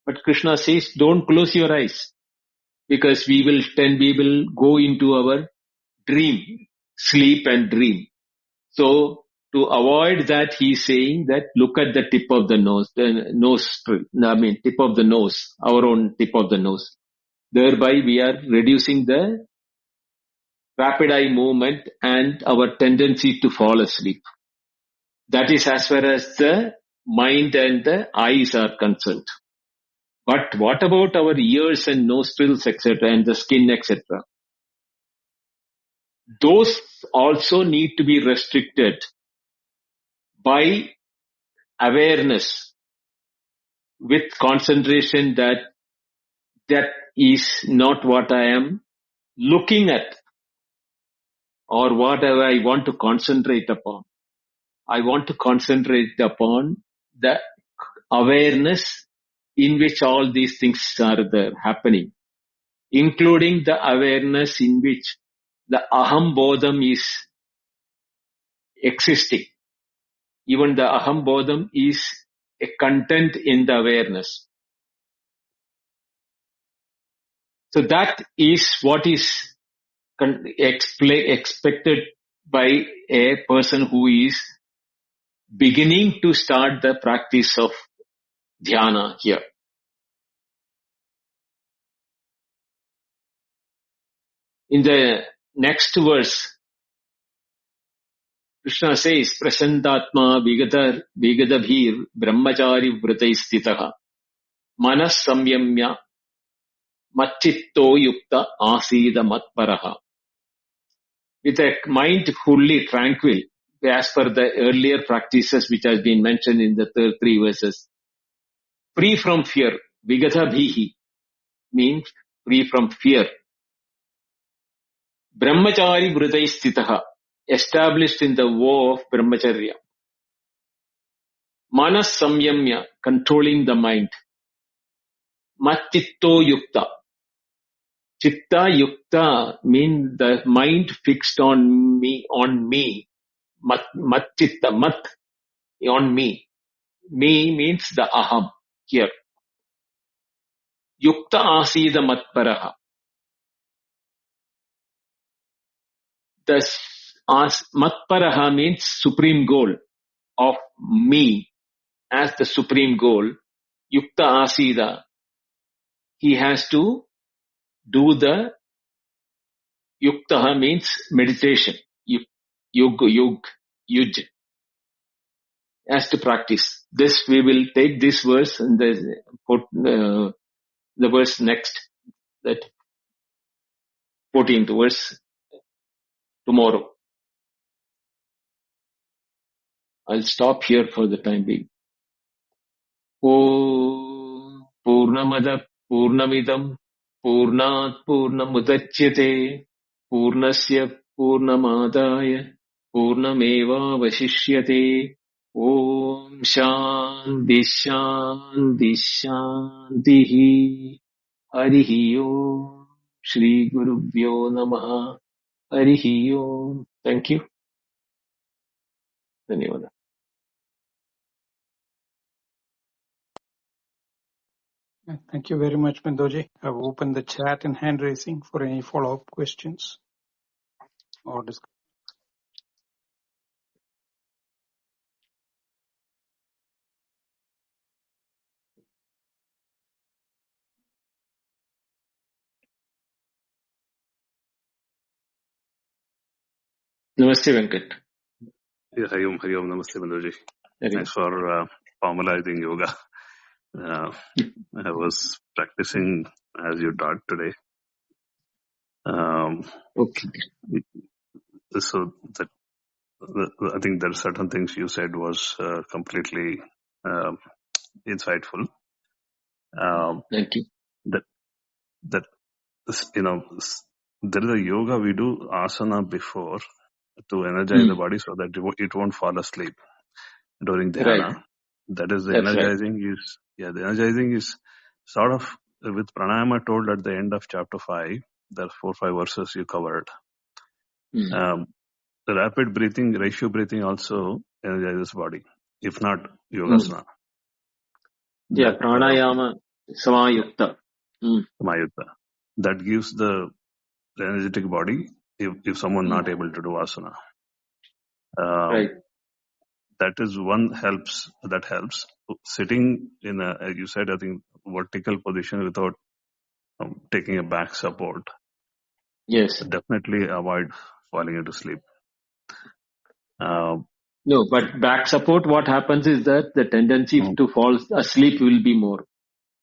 but Krishna says don't close your eyes, because we will go into our dream, sleep and dream. So to avoid that, he is saying that look at the tip of the nose, tip of the nose, our own tip of the nose. Thereby we are reducing the rapid eye movement and our tendency to fall asleep. That is as far as the mind and the eyes are concerned. But what about our ears and nostrils, etc., and the skin, etc.? Those also need to be restricted by awareness with concentration that is not what I am looking at or whatever I want to concentrate upon. I want to concentrate upon the awareness in which all these things are there happening, including the awareness in which the aham bodham is existing. Even the aham bodham is a content in the awareness. So that is what is expected by a person who is beginning to start the practice of dhyana here. In the next verse, Krishna says, Prashantatma vigadabhir brahmachari vratai stitaha manas samyamya matchitto yukta asida matparaha. With a mind fully tranquil, as per the earlier practices which has been mentioned in the three verses, free from fear, vigadabhihi means free from fear. Brahmachari vritai stitaha, established in the vow of brahmacharya. Manas samyamya, controlling the mind. Matchitto yukta. Chitta yukta means the mind fixed on me. Mat chitta, mat, on me. Me means the aham here. Yukta asida matparaha. Thus, matparaha means supreme goal of me as the supreme goal. Yukta asida. He has to do the yuktaha means meditation. Yuj. Has to practice. This we will take this verse and the verse next, that 14th verse tomorrow. I'll stop here for the time being. Om Purnamada Purnamidam Purnat Purnamudachyate Purnasya Purnamadaya Purnameva Vashishyate. Om Shanti Shanti Shanti. Harihi Om. Shri Gurubhyo Namaha. Harihi Om. Thank you. Dhanyawad. Thank you very much, Bindoji. I've opened the chat and hand raising for any follow-up questions or discussion. Namaste, Venkat. Yeah, Hari Om, Namaste, Bindoji. Hari Om. Thanks for formalizing yoga. I was practicing as you taught today. Okay. So that I think there are certain things you said was completely insightful. Thank you. That there is a yoga we do asana before to energize the body so that it won't fall asleep during dhyana. Right. That is the That's energizing right. The energizing is sort of with pranayama told at the end of chapter 5. There are 4-5 verses you covered. The rapid breathing, ratio breathing also energizes body, if not yogasana. Yeah, pranayama samayukta. Samayukta. That gives the energetic body if someone not able to do asana. Right. That is one helps. That helps. Sitting in a, you said, I think, vertical position without taking a back support. Yes. Definitely avoid falling into sleep. No, but back support, what happens is that the tendency to fall asleep will be more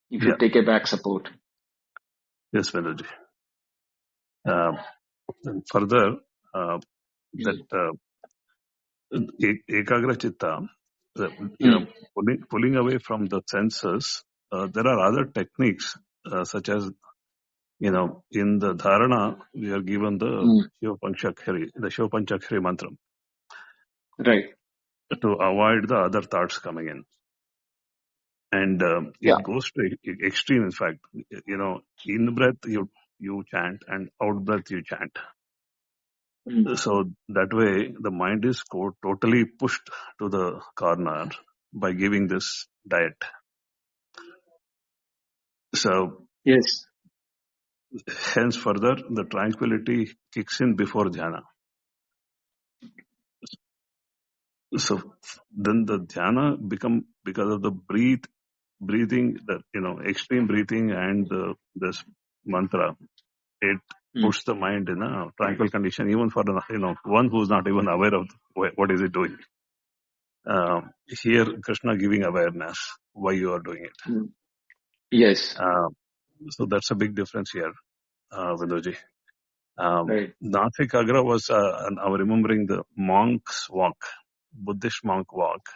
if you take a back support. Yes, Venuji. And further, that ekagra chitta, pulling away from the senses, there are other techniques such as, in the dharana, we are given the Shiva-Panchakhari mantra. Right. To avoid the other thoughts coming in. And it goes to extreme, in fact. In breath you chant and out breath you chant. So that way the mind is totally pushed to the corner by giving this diet. So yes, hence further the tranquility kicks in before dhyana. So then the dhyana become, because of the breathing, extreme breathing and this mantra, it puts the mind in a tranquil condition, even for one who's not even aware of what is it doing. Here, Krishna giving awareness why you are doing it. Yes. So that's a big difference here, Vindoji. Right. Nasik Agra was, I'm remembering the monk's walk, Buddhist monk walk,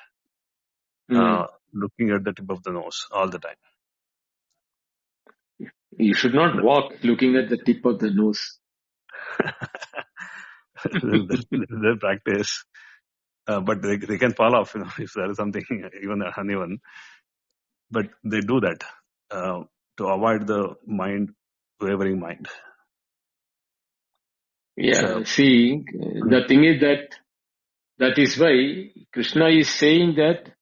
looking at the tip of the nose all the time. You should not walk looking at the tip of the nose. Their practice, but they can fall off, if there is something, even uneven. But they do that to avoid the wavering mind. Yeah. So, see, the thing is that is why Krishna is saying that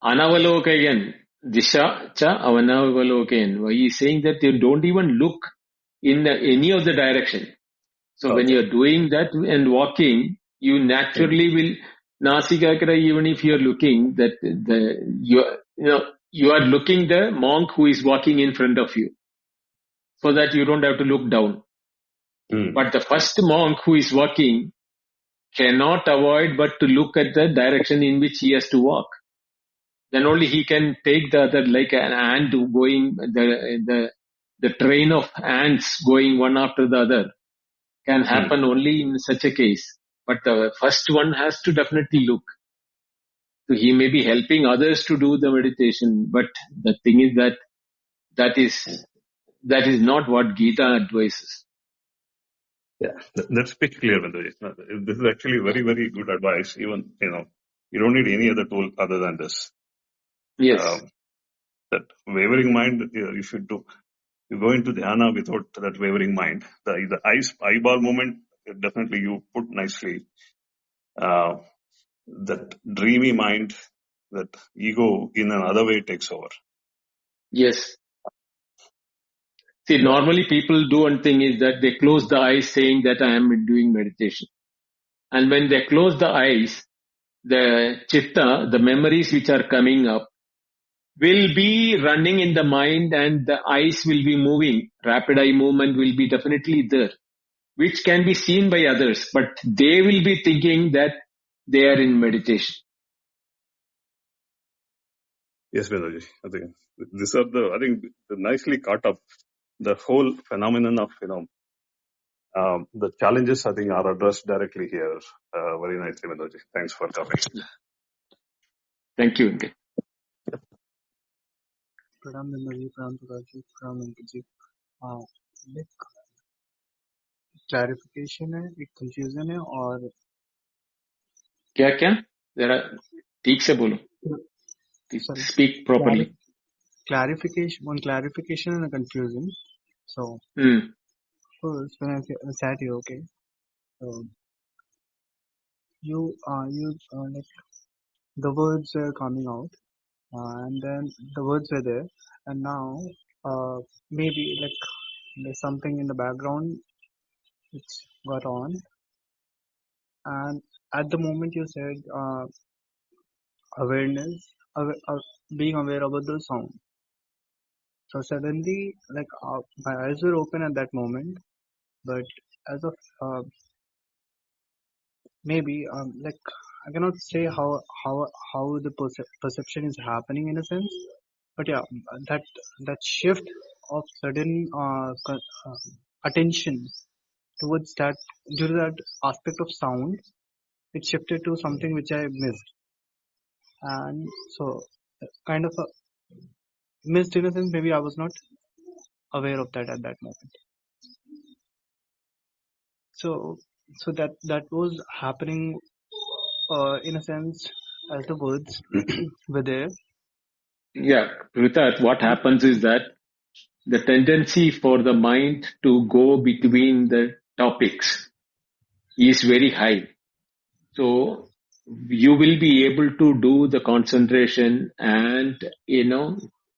anavalokayan disha cha avanavalokayan. Why he is saying that you don't even look in any of the direction. So when you are doing that and walking, you naturally will nasikakara. Even if you are looking, that you are looking the monk who is walking in front of you, so that you don't have to look down. But the first monk who is walking cannot avoid but to look at the direction in which he has to walk. Then only he can take the other, like an ant going, the train of ants going one after the other can happen only in such a case. But the first one has to definitely look. So he may be helping others to do the meditation, but the thing is that is not what Gita advises. Yeah, that's pretty clear, Vendoji. This is actually very, very good advice. Even, you don't need any other tool other than this. Yes. That wavering mind, you should do. You go into dhyana without that wavering mind. The eyeball movement, definitely you put nicely. That dreamy mind, that ego in another way takes over. Yes. See, normally people do one thing is that they close the eyes saying that I am doing meditation. And when they close the eyes, the chitta, the memories which are coming up, will be running in the mind and the eyes will be moving. Rapid eye movement will be definitely there. which can be seen by others, but they will be thinking that they are in meditation. Yes, Vedaji. I think these are nicely caught up. The whole phenomenon of, the challenges, I think, are addressed directly here. Very nicely, Vedaji. Thanks for covering. Thank you. Okay. Pranam Nirmali, Pranam Prakash, Pranam Venkatji. Like clarification है, एक confusion है और क्या जरा ठीक से बोलो. sorry, Speak properly. clarification and a confusion. So first when I sat here, okay, so you like the words were coming out, and then the words were there, and now maybe like there's something in the background which got on, and at the moment you said awareness, being aware about the sound. So suddenly, like my eyes were open at that moment, but as of maybe like I cannot say how the perception is happening in a sense, but yeah, that shift of sudden attention towards that due to that aspect of sound, it shifted to something which I missed, and so kind of a missed in a sense. Maybe I was not aware of that at that moment. So that was happening in a sense as the words were there. Yeah, Kritat, what happens is that the tendency for the mind to go between the topics is very high. So you will be able to do the concentration and,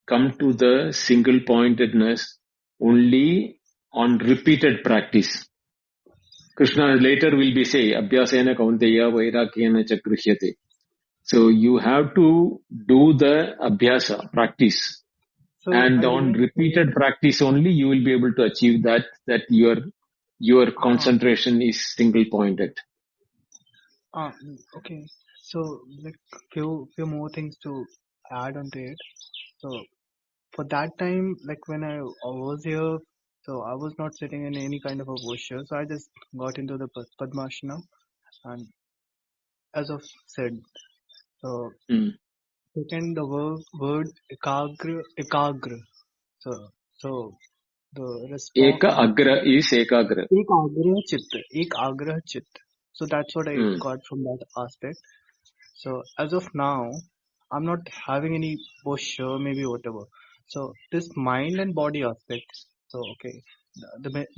come to the single pointedness only on repeated practice. Krishna later will be saying, Abhyasena kaunteya vairakyena cha krishyate. So you have to do the abhyasa, practice. So And on repeated practice only, you will be able to achieve that your concentration is single pointed. Okay. So like few more things to add onto it. So for that time, like when I was here, so I was not sitting in any kind of a posture. So I just got into the Padmasana, and as of said, so second the word ekagra. So the response. Eka agra is ekagra. Ekagra chit. So that's what I got from that aspect. So as of now, I'm not having any posture, maybe whatever. So this mind and body aspect. So okay,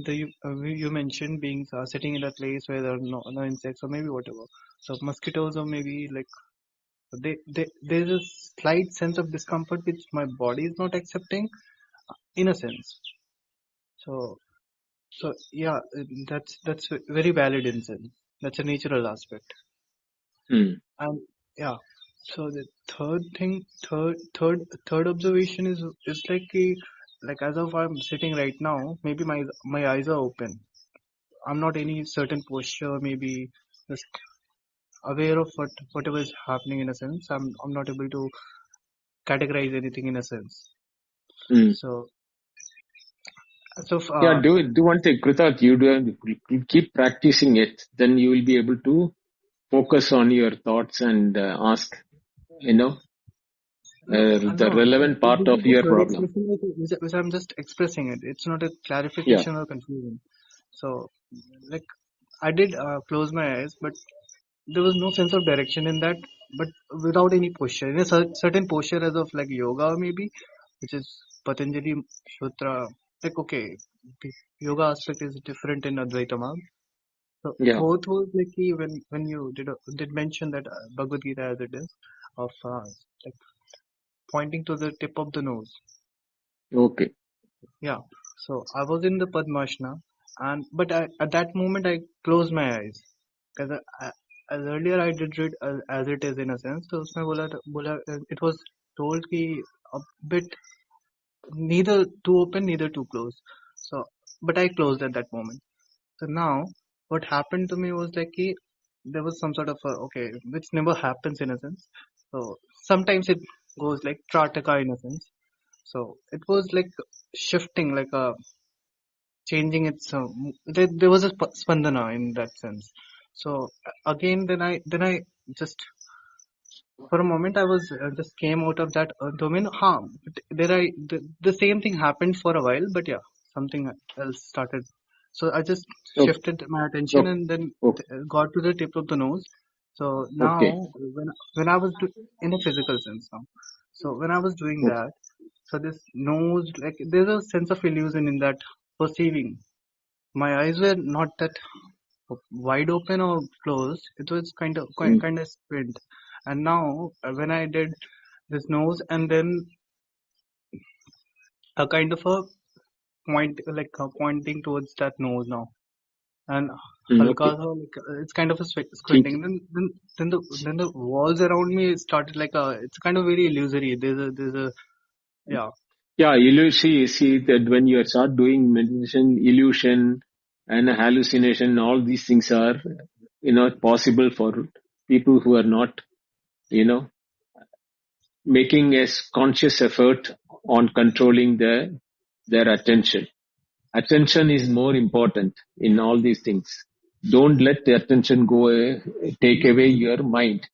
you mentioned being sitting in a place where there are no insects or maybe whatever. So mosquitoes or maybe like there's a slight sense of discomfort which my body is not accepting, in a sense. So yeah, that's very valid in sense. That's a natural aspect. And yeah, so the third observation is like as of I'm sitting right now, maybe my eyes are open. I'm not any certain posture, maybe just aware of whatever is happening in a sense. I'm not able to categorize anything in a sense. So do one thing, Kritat. You keep practicing it, then you will be able to focus on your thoughts and ask, the relevant part of your problem. I'm just expressing it. It's not a clarification or confusion. So, like, I did close my eyes, but there was no sense of direction in that, but without any posture. In a certain posture as of like yoga maybe, which is Patanjali Sutra. Like, okay, the yoga aspect is different in Advaita Marg. So both was like when you did mention that Bhagavad Gita as it is of like pointing to the tip of the nose. Okay. Yeah. So I was in the Padmasana, but at that moment I closed my eyes because as earlier I did read as it is in a sense. So उसमें it was told कि a bit neither too open neither too close. So but I closed at that moment. So now, what happened to me was like there was some sort of which never happens in a sense. So sometimes it goes like Trataka in a sense. So it was like shifting, like changing its. There was a spandana in that sense. So again, then I just for a moment I was just came out of that domain. The same thing happened for a while, but yeah, something else started. So I just Okay. shifted my attention and then Okay. got to the tip of the nose. So now Okay. when I was in a physical sense now, so when I was doing Okay. that, so this nose, like there's a sense of illusion in that perceiving. My eyes were not that wide open or closed. It was kind of squint. And now when I did this nose and then a kind of a pointing towards that nose now, and halka Okay. sa, like it's kind of a squinting. Then the walls around me started like it's kind of very illusory. There's a yeah. Yeah, see that when you start doing meditation, illusion and hallucination, all these things are, possible for people who are not, making a conscious effort on controlling their attention. Attention is more important in all these things. Don't let the attention take away your mind.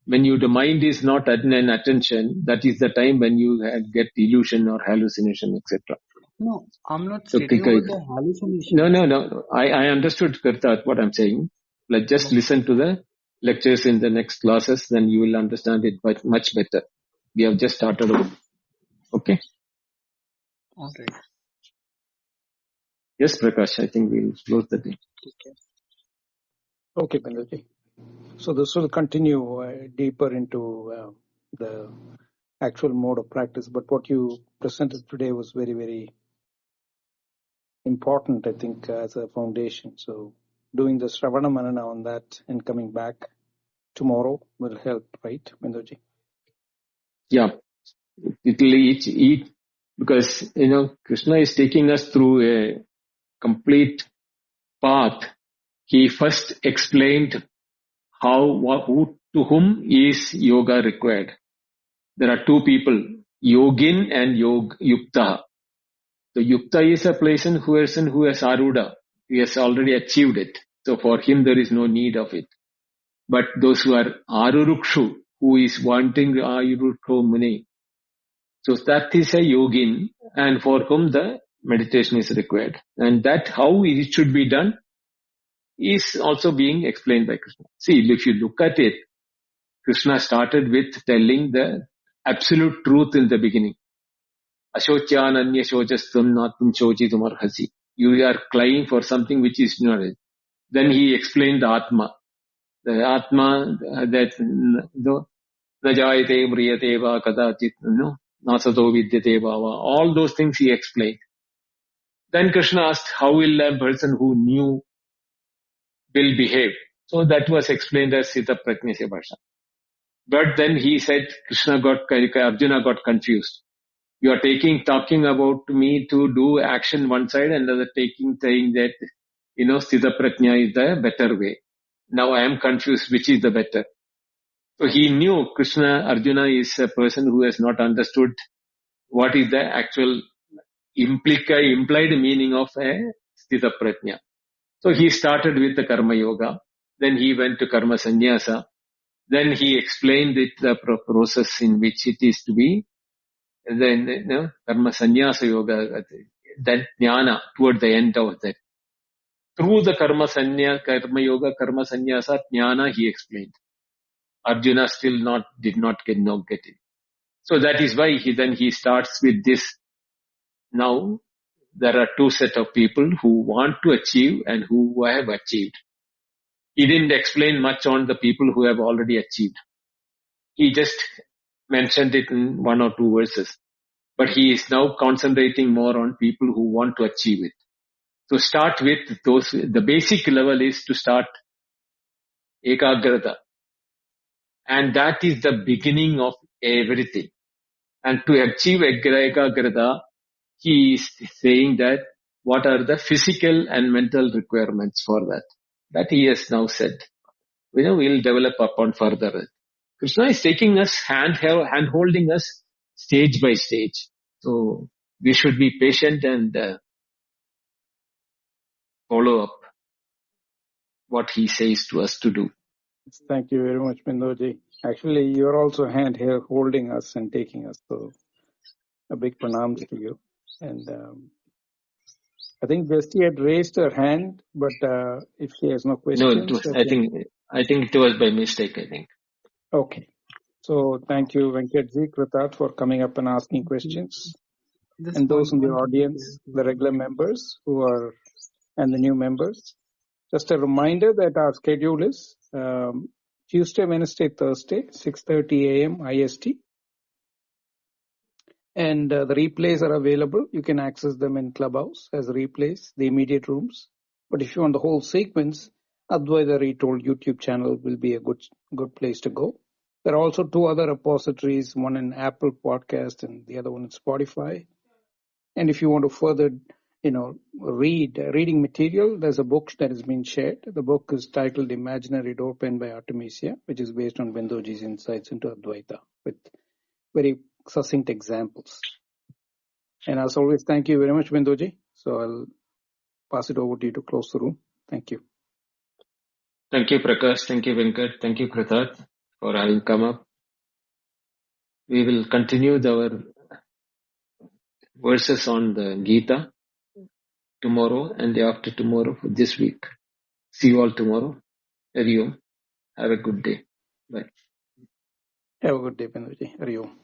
When the mind is not at an attention, that is the time when you get illusion or hallucination, etc. No, I'm not So, stating about the hallucination. no. I understood, Karta, what I'm saying. Like, just listen to the lectures in the next classes, then you will understand it much better. We have just started. Okay? Okay. Yes, Prakash, I think we'll close the day. Okay, Benderji. So this will continue deeper into the actual mode of practice. But what you presented today was very, very important, I think, as a foundation. So doing the Shravana Manana on that and coming back tomorrow will help, right, Benderji? Yeah, it will each, because, Krishna is taking us through a complete path. He first explained to whom is yoga required. There are two people, yogin and yukta. The yukta is a person who has aruda. He has already achieved it. So for him there is no need of it. But those who are arurukshu, who is wanting arurukshu muni, so that is a yogin, and for whom the meditation is required. And that how it should be done is also being explained by Krishna. See, if you look at it, Krishna started with telling the absolute truth in the beginning. Ashocyananya shojastam natum shochitum arhasi. You are crying for something which is not it. Then he explained the Atma. The Atma that najayate mriyate va kadachit, nasato vidyate bhava. All those things he explained. Then Krishna asked, how will a person who knew will behave? So that was explained as Sita Prajnasya Bhasha. But then he said, Arjuna got confused. You are talking about me to do action one side and saying that, Sthita Prajna is the better way. Now I am confused, which is the better. So he knew Arjuna is a person who has not understood what is the actual implied meaning of a Sthita Prajna. So he started with the Karma Yoga. Then he went to Karma Sannyasa. Then he explained the process in which it is to be. And then, Karma Sannyasa Yoga, then Jnana toward the end of that. Through the Karma Yoga, Karma Sannyasa, Jnana he explained. Arjuna still did not get it. So that is why he starts with this. Now, there are two set of people who want to achieve and who have achieved. He didn't explain much on the people who have already achieved. He just mentioned it in one or two verses. But he is now concentrating more on people who want to achieve it. So start with those. The basic level is to start ekagrata. And that is the beginning of everything. And to achieve ekagrata, he is saying that what are the physical and mental requirements for that. That he has now said. We'll develop upon further. Krishna is taking us, hand holding us stage by stage. So we should be patient and follow up what he says to us to do. Thank you very much, Bindoji. Actually, you're also hand here holding us and taking us. So a big pranams to you. And I think Besti had raised her hand, but if she has no questions, I think it was by mistake, I think. Okay. So thank you, Venkatji, Kritat, for coming up and asking questions. And those in the audience, the regular members and the new members. Just a reminder that our schedule is Tuesday, Wednesday, Thursday, 6:30 a.m. IST. And the replays are available. You can access them in Clubhouse as replays, the immediate rooms. But if you want the whole sequence, Advaita Retold YouTube channel will be a good place to go. There are also two other repositories, one in Apple Podcast and the other one in Spotify. And if you want to further, reading material, there's a book that has been shared. The book is titled Imaginary Door Pen by Artemisia, which is based on Bindoji's insights into Advaita with very succinct examples. And as always, thank you very much, Bindoji. So I'll pass it over to you to close the room. Thank you. Thank you, Prakash. Thank you, Venkat. Thank you, Kritat, for having come up. We will continue our verses on the Gita tomorrow and the after tomorrow for this week. See you all tomorrow. Hari Om. Have a good day. Bye. Have a good day, Bindoji. Hari Om.